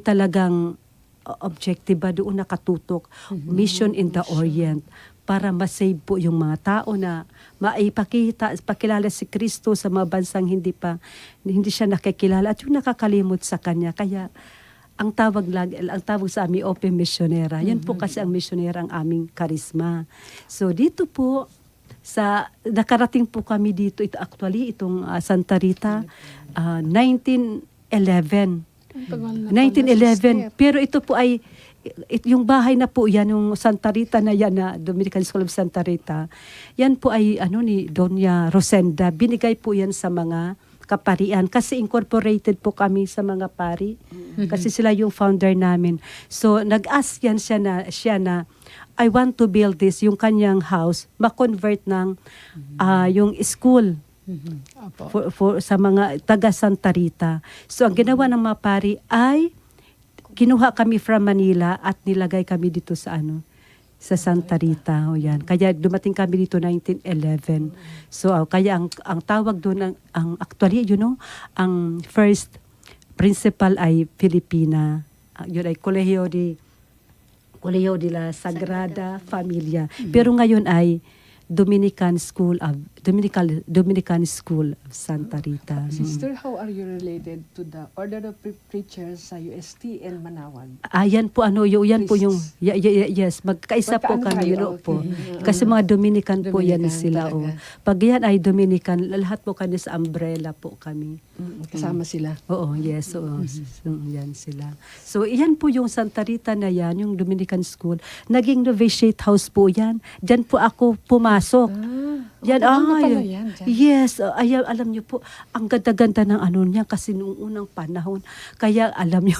talagang objective ba doon nakatutok, mission in the Orient, para masave po yung mga tao na pakilala si Kristo sa mga bansang hindi siya nakikilala at yung nakakalimot sa Kanya. Kaya ang tawag sa amin open missionera. Yan po kasi ang missionera ang aming karisma. So dito po nakarating po kami dito, itong Santa Rita, 1911. 1911. Pero ito po ay, yung bahay na po yan, yung Santa Rita na yan, na Dominican School of Santa Rita, yan po ay ni Doña Rosenda. Binigay po yan sa mga kaparian kasi incorporated po kami sa mga pari. Kasi sila yung founder namin. So nag-ask yan siya na I want to build this, yung kanyang house, ma-convert ng yung school. For sa mga taga Santa Rita. So ang ginawa ng mga pari ay kinuha kami from Manila at nilagay kami dito sa sa Santa Rita. O yan. Kaya dumating kami dito 1911. So kaya ang tawag doon actually ang first principal ay Filipina. Yun ay Colegio de la Sagrada Familia. Pero ngayon ay Dominican School of Santa Rita.
Sister, how are you related to the Order of Preachers sa UST and Manawan?
Yan po yan po yung yes, magkaisa po
Magkaano
kami
kayo?
po.
Okay.
Kasi mga Dominican po yan
Dominican
sila
talaga.
Pag yan ay Dominican, lahat po kami sa umbrella po kami.
Kasama sila.
Oo, yes. So, yan sila. So, yan po yung Santa Rita na yan, yung Dominican School. Naging novitiate house po yan. Diyan po ako pumasok. Yan,
pala yan dyan.
Yes. Alam niyo po, ang ganda-ganda ng niya kasi noong unang panahon. Kaya alam niyo,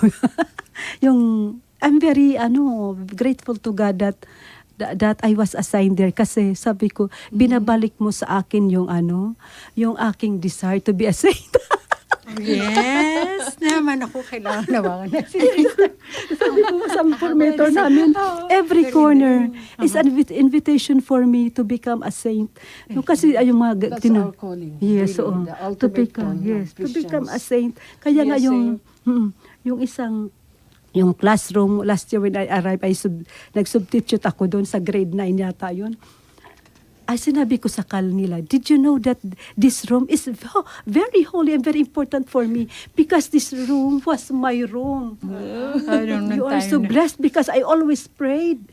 I'm very grateful to God that I was assigned there kasi sabi ko, binabalik mo sa akin yung aking desire to be a saint.
Yes, naman ako kailangan naman.
Sabi ko sa formator namin, every corner is an invitation for me to become a saint. No, kasi yung mga
That's our calling.
yes,
Really,
oo.
the
To
ultimate
become,
calling of
yes, to become a
Christians.
saint. Kaya
Be
nga
a
yung classroom, last year when I arrived, nag-substitute ako doon sa grade 9 yata yun. Ay, sinabi ko sa kanila, did you know that this room is very holy and very important for me because this room was my room. You are so blessed because I always prayed.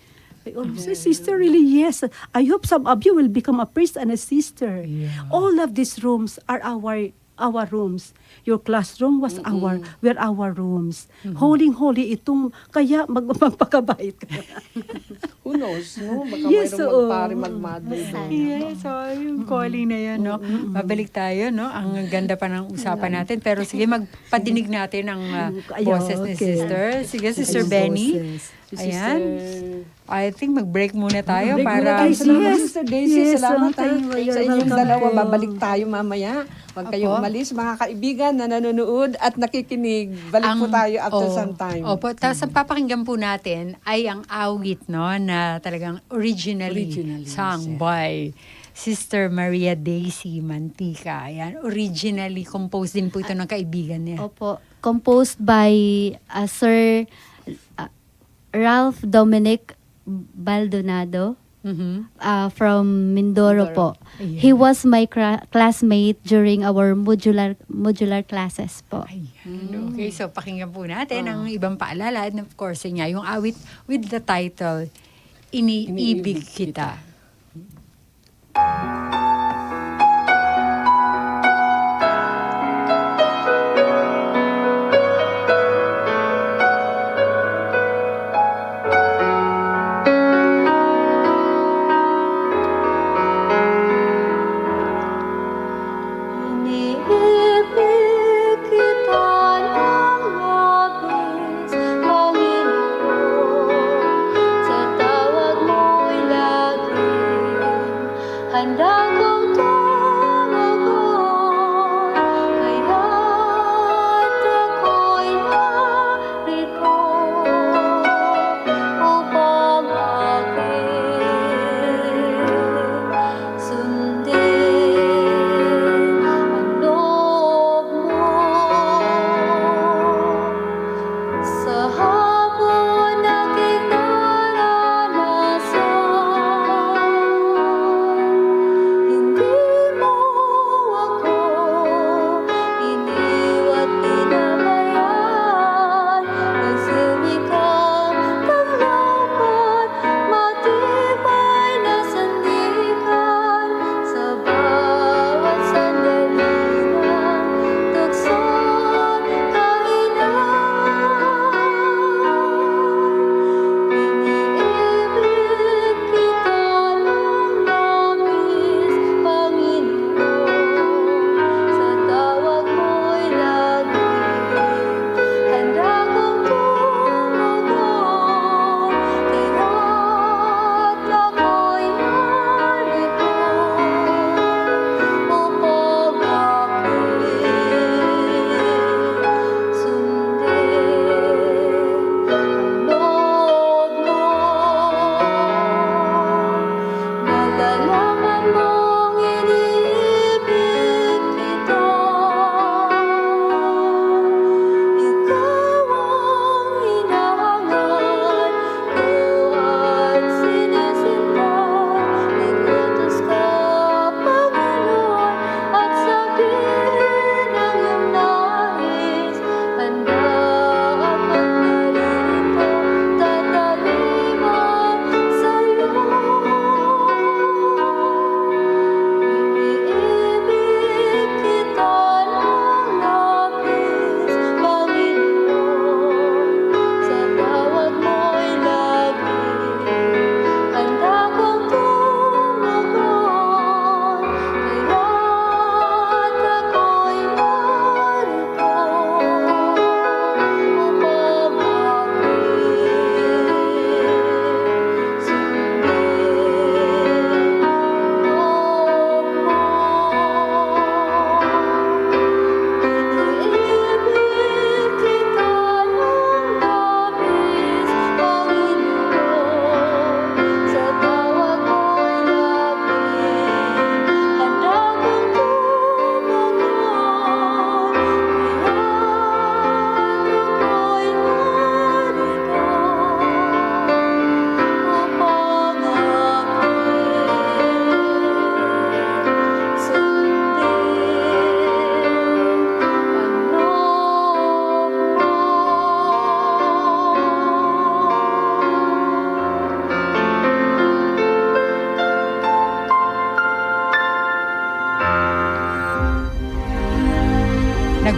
I always say, sister, really, yes. I hope some of you will become a priest and a sister. All of these rooms are our our rooms. Your classroom was were our rooms. Holy itong, kaya magpakabait ka.
Who knows, no? Baka
Yes,
mayroong
oo.
magpare magmado.
Yes, so yung calling na yan, no? Mabalik tayo, no? Ang ganda pa ng usapan natin. Pero sige, magpadinig natin ang boses ni
okay.
Sister. Sige, Sister
Ayun,
Benny.
boses.
Ayan. I think mag-break muna tayo
Break
para...
muna tayo. Salamat,
Yes.
Sister Daisy.
Yes,
Salamat
thank you. You're
sa inyong
welcome
dalawa.
po.
Babalik tayo mamaya. Huwag kayong
Opo.
umalis, mga kaibigan na nanonood at nakikinig. Balik po tayo after some time.
Opo, tapos ang papakinggan po natin ay ang awit, no, na talagang originally sung by Sister Maria Daisy Mantica. Ayan, originally composed din po ito ng kaibigan niya.
Opo, composed by Sir Ralph Dominic Baldonado from Mindoro po. He was my classmate during our modular classes po.
Ayan. Okay, so pakinggan po natin ang ibang paalala. And of course, yun nga, yung awit with the title, Iniibig Kita.
Iniibig kita ng labis, Panginoon, sa tawag mo'y lagi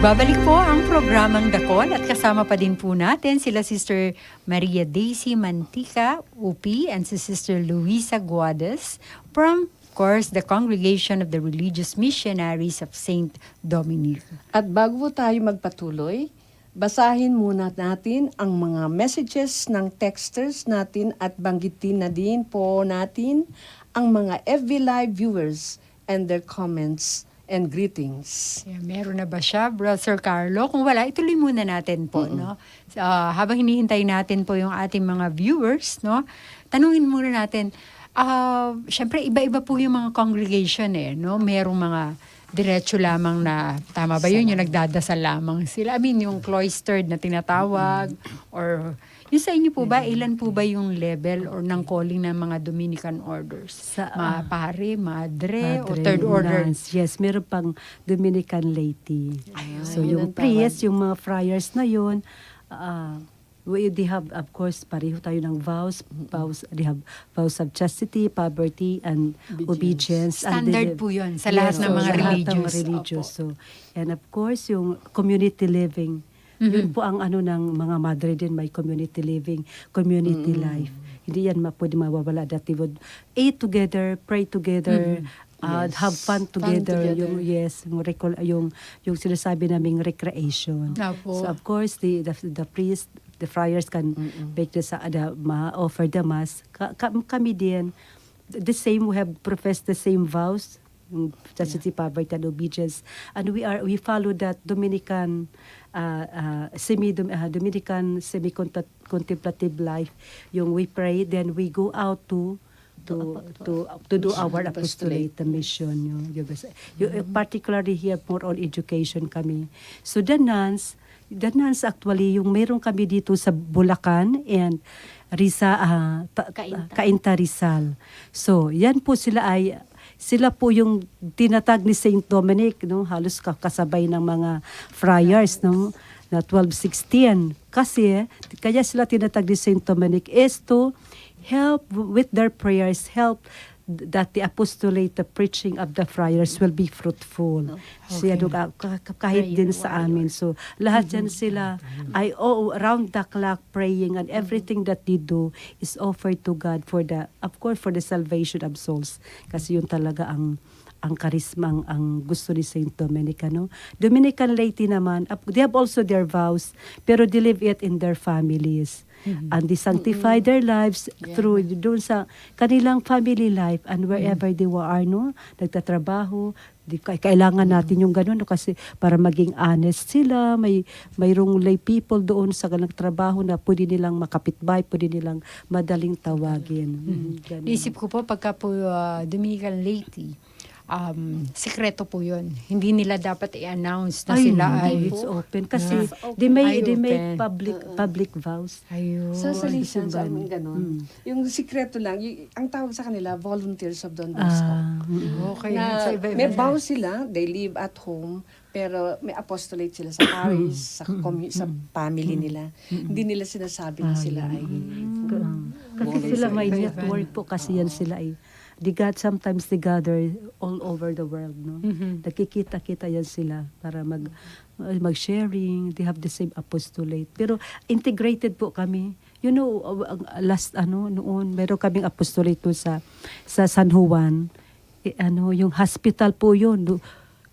Nagbabalik po ang programang Dakon at kasama pa din po natin sila Sister Maria Daisy Mantica, UP, and si Sister Luisa Guades from, of course, the Congregation of the Religious Missionaries of St. Dominic.
At bago tayo magpatuloy, basahin muna natin ang mga messages ng texters natin at banggitin na din po natin ang mga FB Live viewers and their comments and greetings.
Yeah, meron na ba siya, Brother Carlo? Kung wala, ituloy muna natin po, no? Habang hinihintay natin po yung ating mga viewers, no? Tanungin muna natin, syempre, iba-iba po yung mga congregation, no? Merong mga diretso lamang na, tama ba yun? Yung nagdadasal lamang sila. I mean, yung cloistered na tinatawag, or yung sa inyo po ba, ilan po ba yung level or ng calling ng mga Dominican orders? Mga pare, madre, o third order?
nuns. Yes, meron pang Dominican laity. So
yun
yung
ang
priest, yung mga friars na yun, they have, of course, pareho tayo ng vows. They have vows of chastity, poverty, and obedience.
Standard po yun sa lahat ng mga
sa lahat ng
religious.
religious. So, and of course, yung community living. Yun po ang ano ng mga madre din, may community living, community life. Hindi yan pwede mawawala. That they would eat together, pray together, have fun together. Yung sinasabi naming recreation.
Opo.
So of course, the priest, the friars can make offer the mass. Kami din, the same, we have professed the same vows, chastity, poverty, and obedience, and we follow that Dominican Dominican semi-contemplative life. Yung we pray, then we go out to do our apostolate mission. Particularly here, more on education kami. So the nuns actually, yung meron kami dito sa Bulacan and Cainta Rizal. So yan po sila po yung tinatag ni St. Dominic, no? Halos kasabay ng mga friars, no? Na 1216. Kasi, kaya sila tinatag ni St. Dominic is to help with their prayers, help that the apostolate, the preaching of the friars will be fruitful. Siya kahit din sa amin. So, lahat yan sila ay around the clock praying, and everything that they do is offered to God for the salvation of souls. Kasi yun talaga ang karisma, ang gusto ni St. Dominic. No? Dominican laity naman, they have also their vows, pero they live it in their families. And they sanctify their lives through doon sa kanilang family life and wherever they are, no? Nagtatrabaho, kailangan natin yung ganun, no? Kasi para maging honest sila, mayroong lay people doon sa kanilang trabaho na pwede nilang makapitbahay, pwede nilang madaling tawagin. Ganun.
Isip ko po, pagka po Dominican laity, sekreto po yun. Hindi nila dapat i-announce na sila ay
it's open. Kasi
Ay,
they make
open.
public vows.
Ayun.
Sa salisan sa amin ganun. Yung sikreto lang, ang tawag sa kanila, volunteers of Don Bosco.
Okay.
Na
So, iba-iba
may
na.
vow sila, they live at home, pero may apostolate sila sa parish, sa family nila. Hindi nila sinasabi na sila ay
Kasi sila may network po, kasi yan sila ay sometimes they gather all over the world, no? Nakikita-kita yan sila para mag-sharing. They have the same apostolate. Pero integrated po kami. You know, noon, meron kaming apostolate doon sa San Juan. Yung hospital po yun.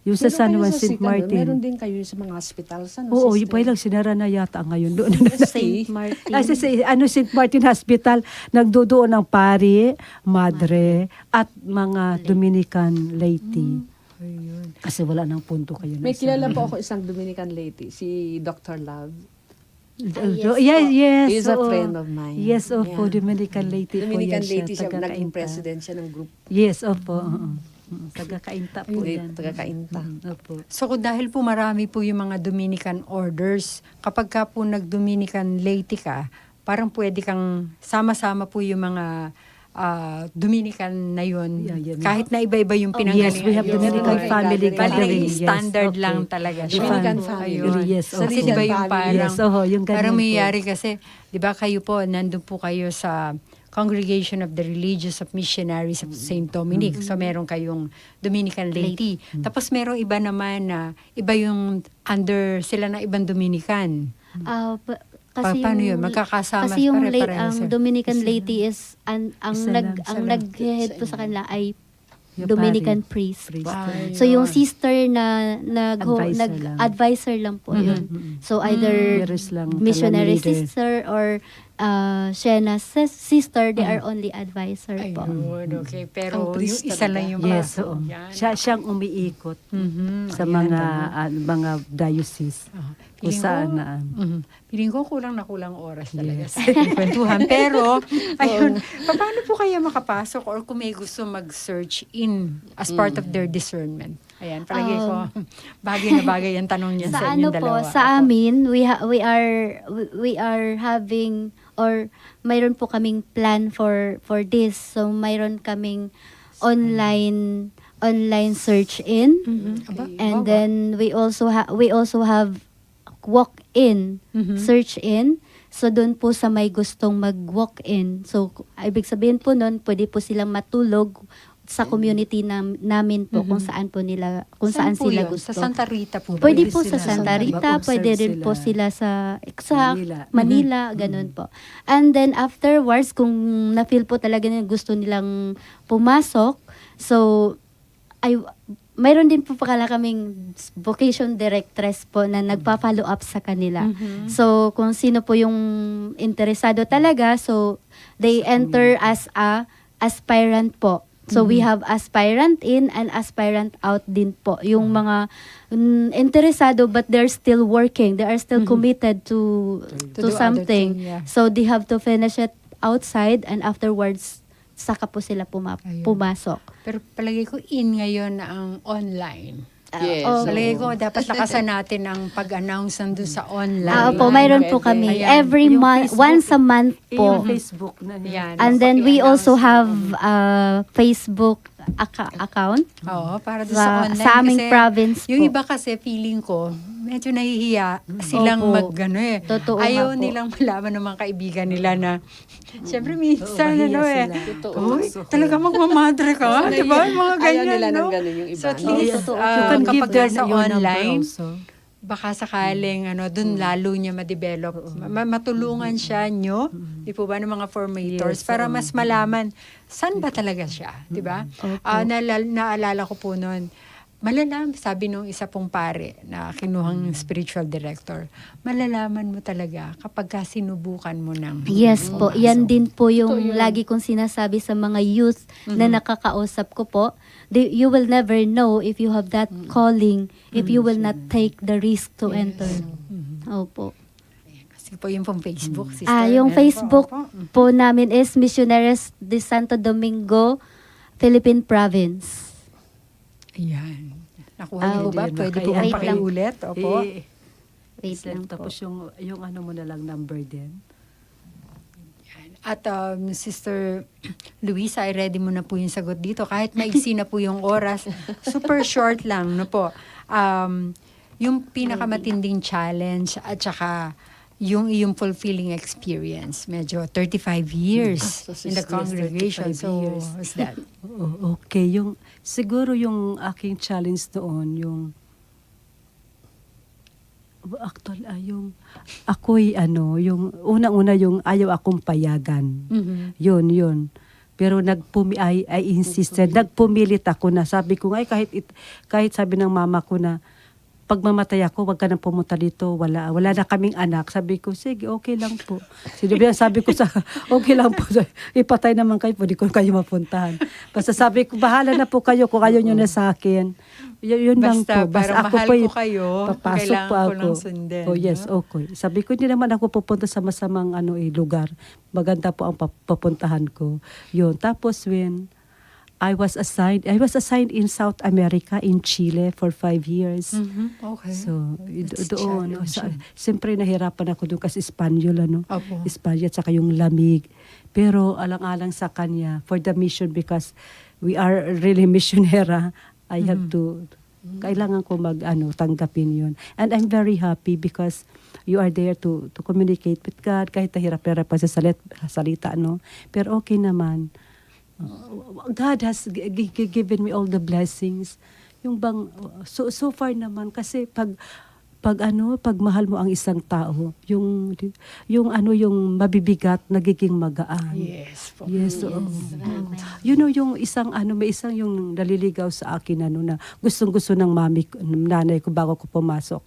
Yung sa San Juan, St. Martin.
Meron din kayo sa mga hospital.
Oo, yung lang sinara na yata ngayon doon.
Saint Martin.
St. Martin Hospital, nagdodoon ng pari, madre, at mga Dominican laity. Kasi wala nang punto kayo.
May kilala po ako isang Dominican lady, si Dr. Love.
Yes.
He's a
oo.
friend of mine.
Yes, opo,
Yeah.
Dominican laity po
Dominican
yan siya.
lady siya, naging
taga-Cainta.
president siya ng group.
Yes, opo. Taga-Cainta po yan.
Taga-Cainta.
Opo.
So dahil po marami po yung mga Dominican orders, kapag ka po nag-Dominican laity ka, parang pwede kang sama-sama po yung mga Dominican na yun.
Yeah.
Kahit na iba-iba yung pinanggalingan.
Yes, we have
yun.
Dominican family
Bali,
gathering. Yes,
standard
okay.
lang talaga siya.
Dominican
Fun.
family.
Ayun.
Yes,
Kasi
okay.
di ba yung
Dominican
parang,
Yes, yung ganun
parang
po.
mayayari kasi, di ba kayo po, nandun po kayo sa Congregation of the Religious of Missionaries of St. Dominic. So meron kayong Dominican laity. Tapos merong iba naman na iba yung under sila ng ibang Dominican. Paano yun? Magkakasama
kasi yung
pare-pareho
ang
sila.
Dominican laity is ang
Isa lang, isa lang.
nag-head po sa kanila ay
Yung
Dominican
pari.
priest.
Priest.
Ay,
So yung
yun.
sister na
Advisor lang.
nag-advisor lang po yun. So either
Meron lang
missionary
leader.
sister or Shena sister, they are only advisor po.
Ayun, okay. Pero
Ang
yung
priest
isa lang
talaga.
yung
Yes,
paso.
oo.
Yan.
Siyang umiikot sa
Ayan,
mga diocese. Kung
Piling
saan
ko,
na.
Piling ko kulang na kulang oras talaga
Yes.
sa ating kwentuhan. Pero, ayun, paano po kaya makapasok or kung may gusto mag-search in as part of their discernment? Ayan, palagi ko, bagay na bagay ang tanong niya sa
Sa
inyong
ano po,
dalawa.
sa amin, we are having or mayroon po kaming plan for this. So mayroon kaming online search in.
Aba,
And
wow,
then we also have walk-in search in. So doon po sa may gustong mag-walk-in. So ibig sabihin po noon, pwede po silang matulog sa community namin po kung saan po nila
Saan po
sila
yun?
gusto.
Sa Santa Rita po. ba?
Pwede
Pwede
po sa
sila
Santa Rita,
mag-observe
pwede rin po
sila.
sila sa
Manila.
Manila, ganun po. And then afterwards, kung na-feel po talaga na gusto nilang pumasok, so mayroon din po pala kaming vocation directress po na nagpa-follow up sa kanila. So kung sino po yung interesado talaga, so they enter as a aspirant po. So we have aspirant in and aspirant out din po. Yung mga interesado but they're still working. They are still committed to
do other
something.
thing, yeah.
So they have to finish it outside and afterwards saka po sila
Ayun.
pumasok.
Pero palagi ko in ngayon na ang online.
Yes.
Oh.
Palagi ko dapat lakasan natin ang pag-announce nandun sa online.
Opo, mayroon po
Pwede.
kami.
Ayan.
Every
Yung
month,
Facebook,
once a month
Yung
po.
Facebook na
Yan.
And then we
Paki-announce
also
mo.
have a Facebook account
Oo, para doon sa online.
sa aming
kasi
province po.
yung iba kasi feeling ko, medyo nahihiya silang
Opo.
mag-ano eh.
Totoo
Ayaw
nga po.
nilang malaman ng mga kaibigan nila na, siyempre minsan,
mahiya
ano eh,
sila.
Totoo.
uy, talaga magmamadre ka, di ba? Mga ganyan,
Ayaw nila
no?
ng ganun yung iba.
So at
no?
least,
Totoo.
You can give
kapag
their
nasa
your number
online,
also.
baka sakaling dun lalo niya ma-develop. Matulungan siya nyo, di po ba, ng mga formators
Yes,
para mas malaman saan ba talaga siya, di ba? Naalala ko po noon, malalaman, sabi nung isa pong pare na kinuhang spiritual director, malalaman mo talaga kapag ka sinubukan mo ng
Yes po, yan din po yung lagi kong sinasabi sa mga youth na nakakausap ko po. You will never know if you have that calling, if you will not take the risk to enter. Opo.
Kasi po yung pong Facebook, sister.
Yung
Meron po,
Facebook
opo.
po namin is Missionaries de Santo Domingo, Philippine Province.
Ayan. Nakuha niyo ba?
Hindi,
Pwede po
wait
bang
lang.
pakiulit? Opo.
Wait lang po.
Tapos yung ano mo na lang number din.
At Sister Luisa, ay ready mo na po yung sagot dito. Kahit maiksi na po yung oras, super short lang, no po. Yung pinakamatinding challenge at saka yung iyong fulfilling experience. Medyo 35 years
So,
in the
yes,
congregation.
35
So,
years.
what's that?
Okay, siguro yung aking challenge doon, yung yung ako'y yung unang-una yung ayaw akong payagan. Yun. Pero I insisted, nagpumilit ako na sabi ko, kahit sabi ng mama ko na, pag mamatay ako, wag ka nang pumunta dito, wala na kaming anak. Sabi ko, sige, okay lang po. Sabi ko okay lang po, ipatay naman kayo, pwede ko kayo mapuntahan. Basta sabi ko, bahala na po kayo kung ayaw nyo na sa akin. Yun lang
Basta,
po.
parang mahal ko kayo,
papasok
kailangan
po
ko
ako.
lang sundin,
Oh, yes,
no?
okay. Sabi ko, hindi naman ako pupunta sa masamang lugar. Maganda po ang papuntahan ko. Yun. Tapos when I was assigned in South America, in Chile for 5 years.
Okay.
So,
That's
doon.
challenging.
Siyempre, nahirapan ako doon kasi Espanyol,
Opo.
Espanya at saka yung lamig. Pero alang-alang sa kanya, for the mission, because we are really missionera, I have to Kailangan ko tanggapin yun. And I'm very happy because you are there to communicate with God kahit hirap-hirap pa sa salita, no? Pero okay naman. God has given me all the blessings. Yung bang so far naman kasi pag mahal mo ang isang tao, yung mabibigat nagiging magaan.
Yes po.
Yes, oo. You know, yung may isang yung naliligaw sa akin na gustong-gusto ng nanay ko bago ko pumasok.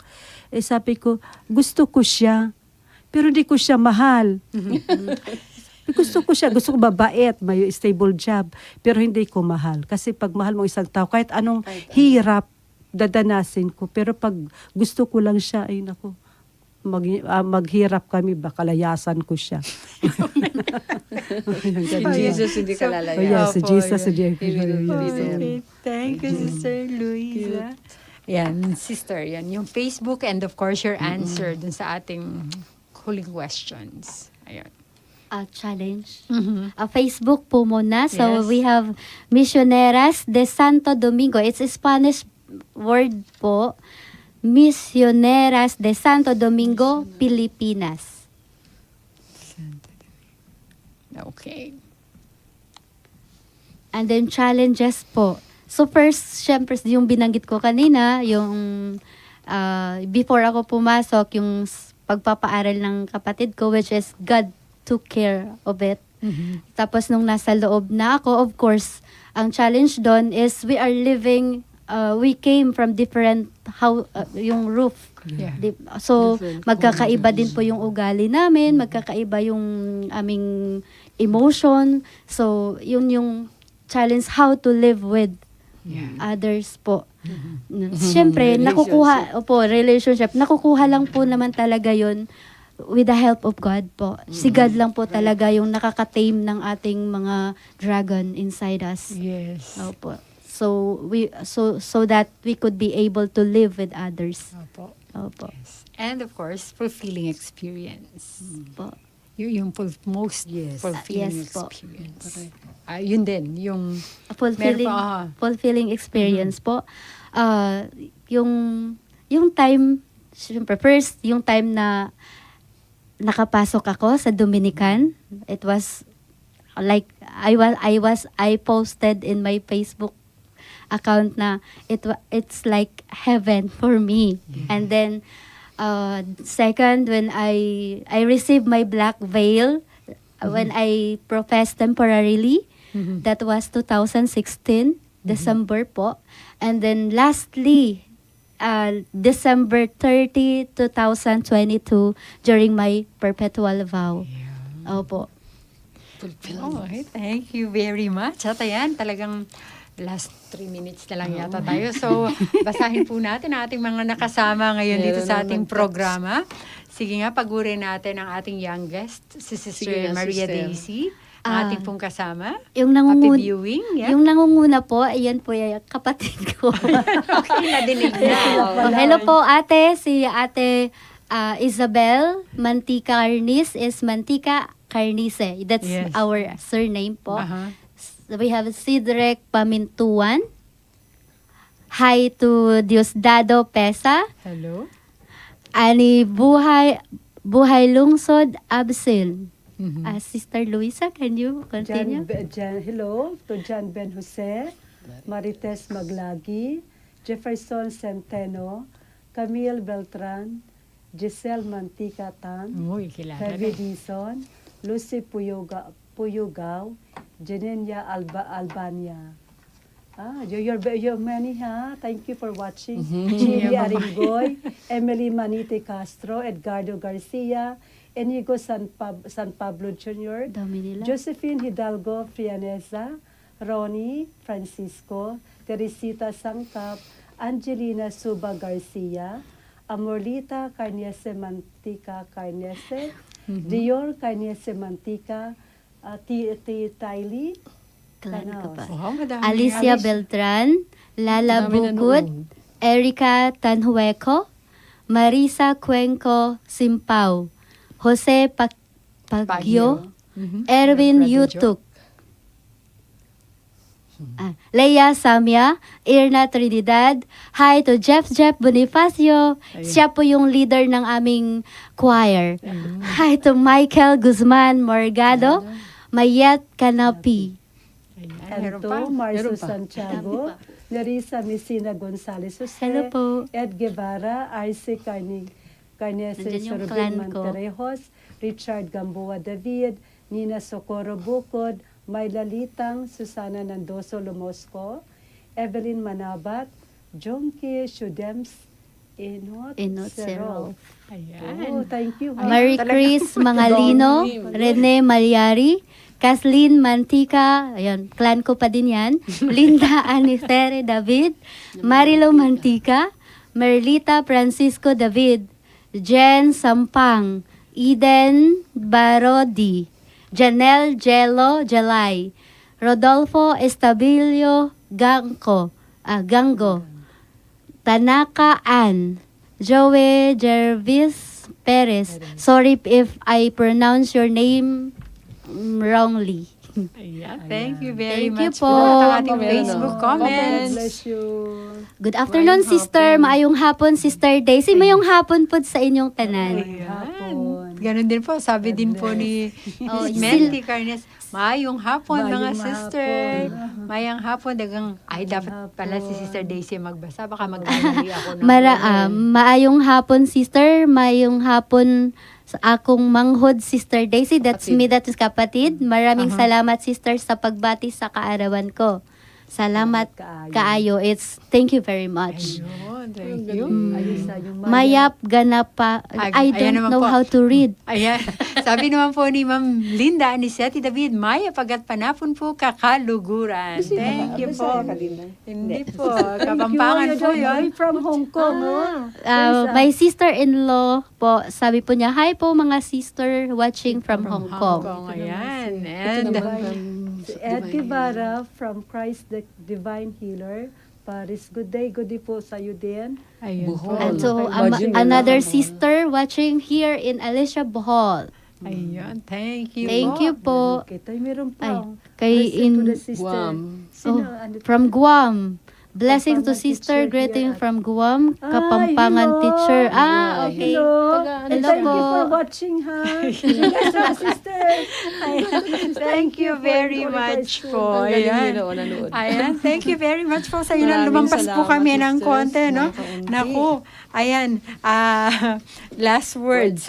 Eh sabi ko, gusto ko siya, pero hindi ko siya mahal. Gusto ko mabait, may stable job, pero hindi ko mahal. Kasi pag mahal mo isang tao, kahit anong hirap, dadanasin ko. Pero pag gusto ko lang siya, ay naku, maghirap kami, baka layasan ko siya.
Si Jesus hindi ka lalaya.
Yes, si
Opo,
Jesus.
yun.
Yes.
Okay. Thank you, Sister Luisa. Yan, sister, yan. Yung Facebook and of course your answer dun sa ating huling questions. Ayun.
Challenge. Facebook po muna. So
Yes.
we have Misioneras de Santo Domingo. It's a Spanish word po. Misioneras de Santo Domingo, Pilipinas.
Okay.
And then challenges po. So first, syempre, yung binanggit ko kanina, yung before ako pumasok, yung pagpapaaral ng kapatid ko, which is God took care of it. Tapos nung nasa loob na ako, of course, ang challenge doon is we are living, we came from different, yung roof.
Yeah.
So,
Different
magkakaiba din po yung ugali namin, magkakaiba yung aming emotion. So, yun yung challenge, how to live with others po. Siyempre, relationship. Nakukuha lang po naman talaga yun with the help of God po. Si God lang po talaga yung nakaka-tame ng ating mga dragon inside us.
Yes.
Opo. So that we could be able to live with others.
Opo.
Opo.
And of course, fulfilling experience.
Po.
Yung most
Yes.
fulfilling
Yes po.
experience. Yun din, yung
Fulfilling
Meron pa,
fulfilling experience po. Yung time, syempre first, yung time na nakapasok ako sa Dominican, it was like I posted in my Facebook account na it's like heaven for me. And then second, when I received my black veil, when I professed temporarily, that was 2016 December po. And then lastly, December 30, 2022 during my perpetual vow. Opo.
Okay, thank you very much. At ayan, talagang last 3 minutes na lang yata tayo. So, basahin po natin ang ating mga nakasama ngayon dito
Meron
sa
na
ating
nag-text.
programa. Sige nga, pagurin natin ang ating young guest, si Sister
Sige na,
Maria
Sister.
Daisy, ang ating pong kasama.
Yung
Happy
nangunguna,
viewing. Yeah.
yung nangunguna po, ayan po yung kapatid ko.
Okay, nadinig na.
Hello po ate, si ate Isabel Mantika Carnis is Mantika Carnice. That's
Yes.
our surname po.
Aha.
We have Cedric Pamintuan. Hi to Diosdado Pesa.
Hello.
Ani Buhay Lungsod Absil.
Mhm.
Sister Luisa, can you continue?
Hello to John Ben Jose, Marites Maglagi, Jefferson Centeno, Camille Beltran, Giselle Mantica Tan,
Uy, kilala
Heavy
na.
Dizon, Lucy Puyugaw, Janenia Albania. You're many, ha? Thank you for watching. Chili Aringoy, Emily Manite Castro, Edgardo Garcia, Enigo San Pablo Jr.,
Dami nila.
Josephine Hidalgo Frianesa, Ronnie Francisco, Teresita Sangkap, Angelina Suba Garcia, Amorlita Carniese Mantica Carniese, Dior Carniese Mantica, Tylee,
Kailan ka pa?
Wow, madami.
Alicia Beltran, Lala
Dami
Bukod,
nanonood.
Erica Tanhueco, Marisa Cuenco Simpao, Jose Pagyo,
Mhm.
Erwin
Brother
Yutuk, Leia Samia, Irna Trinidad. Hi to Jeff Bonifacio. Siya po yung leader ng aming choir. Hi to Michael Guzman Morgado. Mayet Canapi.
Ayan, meron
Anto,
pa.
Marzo
Meron pa.
Santiago, Nerissa Messina Gonzalez Jose,
Hello po.
Ed Guevara, RC Carneses
Nandiyan yung
Rubin
clan ko.
Manterejos, Richard Gamboa David, Nina Socorro Bukod, Mayla Litang, Susana Nandoso Lumosco, Evelyn Manabat, Jonke Shudems, Inot
Serol.
Ayan.
Oh, thank you.
Marie Chris Mangalino, Rene Malyari, Kathleen Mantika, ayan, clan ko pa din yan. Linda Anistere David, Marilo Mantika, Merlita Francisco David, Jen Sampang, Eden Barodi, Janelle Jalay, Rodolfo Estabilio Gango, Tanaka Ann, Joey Jervis Perez. Sorry if I pronounce your name wrongly.
Ayan. Thank you very
Thank you
much.
po.
Sa ating
Comment.
Facebook
God
comments.
bless you.
Good afternoon,
Maayong
sister.
hapon.
Maayong hapon, Sister Daisy. Mayong hapon po sa inyong tanan.
Hapon.
Ganon din po, sabi din po ni
Oh,
Miss
sil-
Menti Carnes, mayong hapon mga
Mayong
sister. Mayang hapon, dagang, ay dapat pala si Sister Daisy magbasa, baka magkamali ako ng
Maayong hapon, sister. Maayong hapon sa akong manghod, Sister Daisy. That's me, that is kapatid. Maraming salamat, sister, sa pagbati sa kaarawan ko. Salamat kaayo. Thank you very much.
Ayun, thank you.
Ayos na yung
Mayap ganapa. I
Ayan
don't
naman
know
po.
how to read.
Ayan. Sabi naman po ni Ma'am Linda Aniseti David, Maya pagat panapon po kakaluguran. Thank you po. Hindi po. Kapampangan po yun.
From Hong Kong, oh.
My sister-in-law po, sabi po niya, hi po mga sister watching from Hong Kong.
Ayan.
Ito
And
naman from
Si Ed Guevara from Christ the Divine Healer, Paris. Good day po sa iyo din.
ayun po.
Buhol.
And so,
Imagine
another
yun.
sister watching here in Alicia Bohol.
Ayun. Thank you
Thank you po.
Okay, tayo meron pa.
Ay,
oh.
kay
Blessing to
in-
the sister.
Guam.
Sino?
Oh,
Ano-
from Guam. Blessings to
Kapampangan
sister,
teacher
greeting
here.
from Guam,
Ay,
Kapampangan
hello.
teacher.
Ay,
Okay.
Hello.
Taga-
And
Hello
thank you
po.
for watching, ha? Yes, our sister.
Thank you very much po.
Ang galing
Ayan.
nila, o, nanood.
Ayan, thank you very much po sa inyo.
Maraming
Lumampas po
salamat,
kami ng
sisters.
konti, no?
Nakaunti.
Naku, ayan, last words.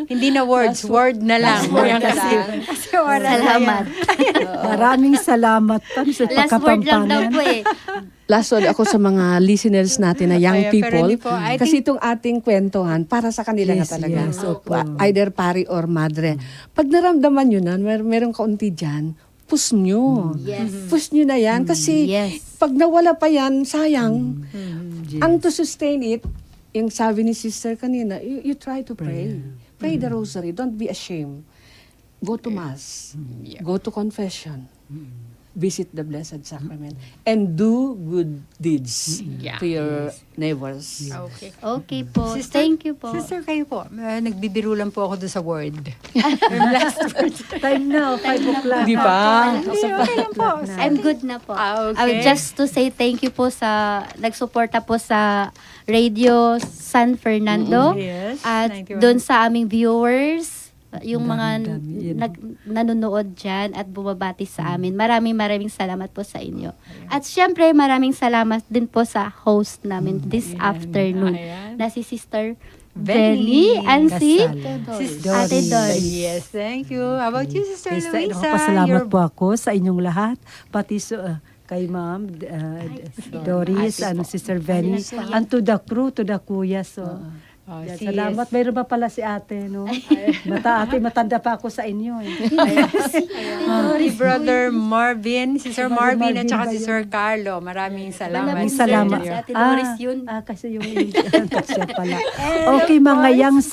Hindi na words, word na lang.
Last word
Ayan,
na
kasi,
lang.
kasi oras na
Salamat.
Maraming salamat pa sa
Last word lang daw
pagkapampangan.
po eh.
Last word ako sa mga listeners natin na young
Ayan, pero
people.
hindi po. I
Kasi itong ating kwentuhan, para sa kanila
Yes,
na talaga.
yes, opo.
Either pari or madre. Pag naramdaman nyo na, merong kaunti dyan, push nyo.
Yes.
Push nyo na yan. Kasi
Yes.
pag nawala pa yan, sayang.
Yes.
Ang to sustain it, yung sabi ni sister kanina, you try to pray. Pray the rosary. Don't be ashamed. Go to mass. Go to confession. Visit the Blessed Sacrament. And do good deeds to your neighbors.
Okay.
Okay po.
Sister,
Thank you po.
Sister, kayo po. Nagbibiro lang po ako doon sa word. Yung last word.
Time now, 5 o'clock.
Di ba?
Hindi, okay lang po.
I'm good na po.
Okay.
Just to say thank you po sa nagsuporta po sa Radio San Fernando.
Yes,
At
91.
doon sa aming viewers, yung mga
Dami, yun.
nanonood dyan at bumabati sa amin. Maraming salamat po sa inyo. At syempre, maraming salamat din po sa host namin this afternoon.
Ayan.
Na si Sister
Benny
Benny and si
Kasal.
Sister
Ate
Doris.
Doris.
Yes, thank you. How about you, Sister
Yes,
Luisa?
Nagpapasalamat
Your-
po ako sa inyong lahat. Pati kay Ma'am Doris, Sister Benny, and to the crew, to the kuya. So,
Oh,
yan,
si-
salamat. Mayroon pa pala si ate, no? Ate, matanda pa ako sa inyo. Eh.
Si Brother Marvin, si Sir
Brother
Marvin,
Marvin
at saka
ba
si
yun?
Sir Carlo. Maraming salamat.
Maraming
Sir
salamat.
Junior.
Ate Doris yun.
Kasi yung kasi pala. Okay, mga yangs,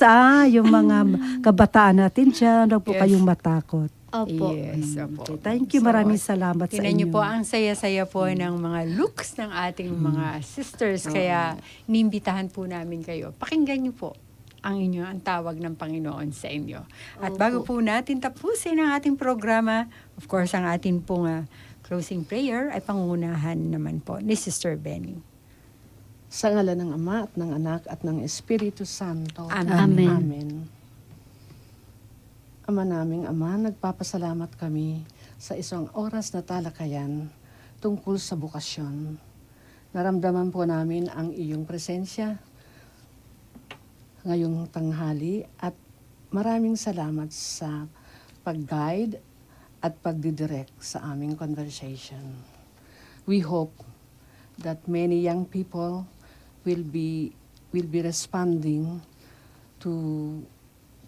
yung mga kabataan natin dyan, huwag po
Yes.
kayong matakot.
Opo.
Yes, opo.
Okay, thank you, maraming salamat sa
Tingnan niyo
inyo.
po, ang saya-saya po ng mga looks ng ating mga sisters. Kaya, inimbitahan po namin kayo. Pakinggan niyo po ang tawag ng Panginoon sa inyo. At bago po natin tapusin ang ating programa, of course, ang ating pong closing prayer ay pangunahan naman po ni Sister Benny.
Sa ngalan ng Ama at ng Anak at ng Espiritu Santo.
Amen.
Amen. Ama naming Ama, nagpapasalamat kami sa isang oras na talakayan tungkol sa bukasyon. Naramdaman po namin ang iyong presensya ngayong tanghali at maraming salamat sa pag-guide at pagdidirect sa aming conversation. We hope that many young people will be responding to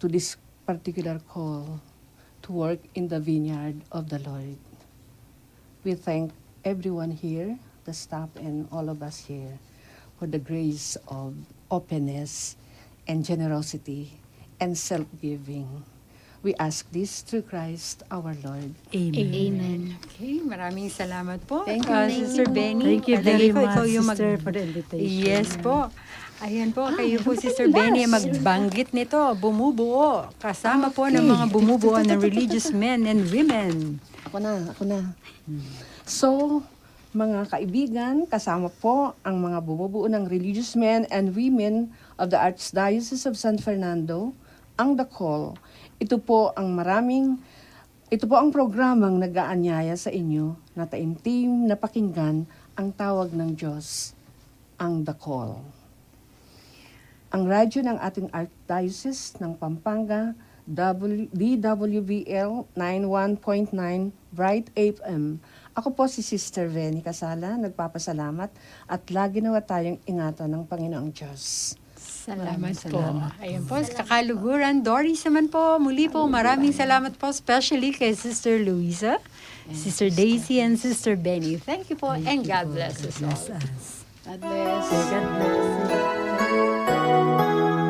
this particular call to work in the vineyard of the Lord. We thank everyone here, the staff and all of us here, for the grace of openness and generosity and self-giving. We ask this through Christ our Lord.
Amen.
Amen.
Okay, maraming salamat po.
Thank you.
Sister Benny.
Thank you
At
very
ikaw
much,
yung
Sister, for the invitation.
Yes po. Ayan po, kayo po, Sister Benny, magbanggit nito, bumubuo. Kasama po ng mga bumubuo ng religious men and women.
Ako na. So, mga kaibigan, kasama po ang mga bumubuo ng religious men and women of the Archdiocese of San Fernando, ang The Call. Ito po ang programang nag-aanyaya sa inyo na taimtim na pakinggan ang tawag ng Diyos, ang The Call. Ang radyo ng ating Archdiocese ng Pampanga, DWBL 91.9 Bright FM. Ako po si Sister Benny Casala, nagpapasalamat at lagi nawa tayong ingatan ng Panginoong Diyos.
Salamat po. Ayan po, sa kakaluguran. Doris naman po, muli po, maraming salamat po, especially kay Sister Luisa, Sister Daisy, and Sister Benny. Thank you po, and God bless us all.
Bless us.
God bless.
God bless you.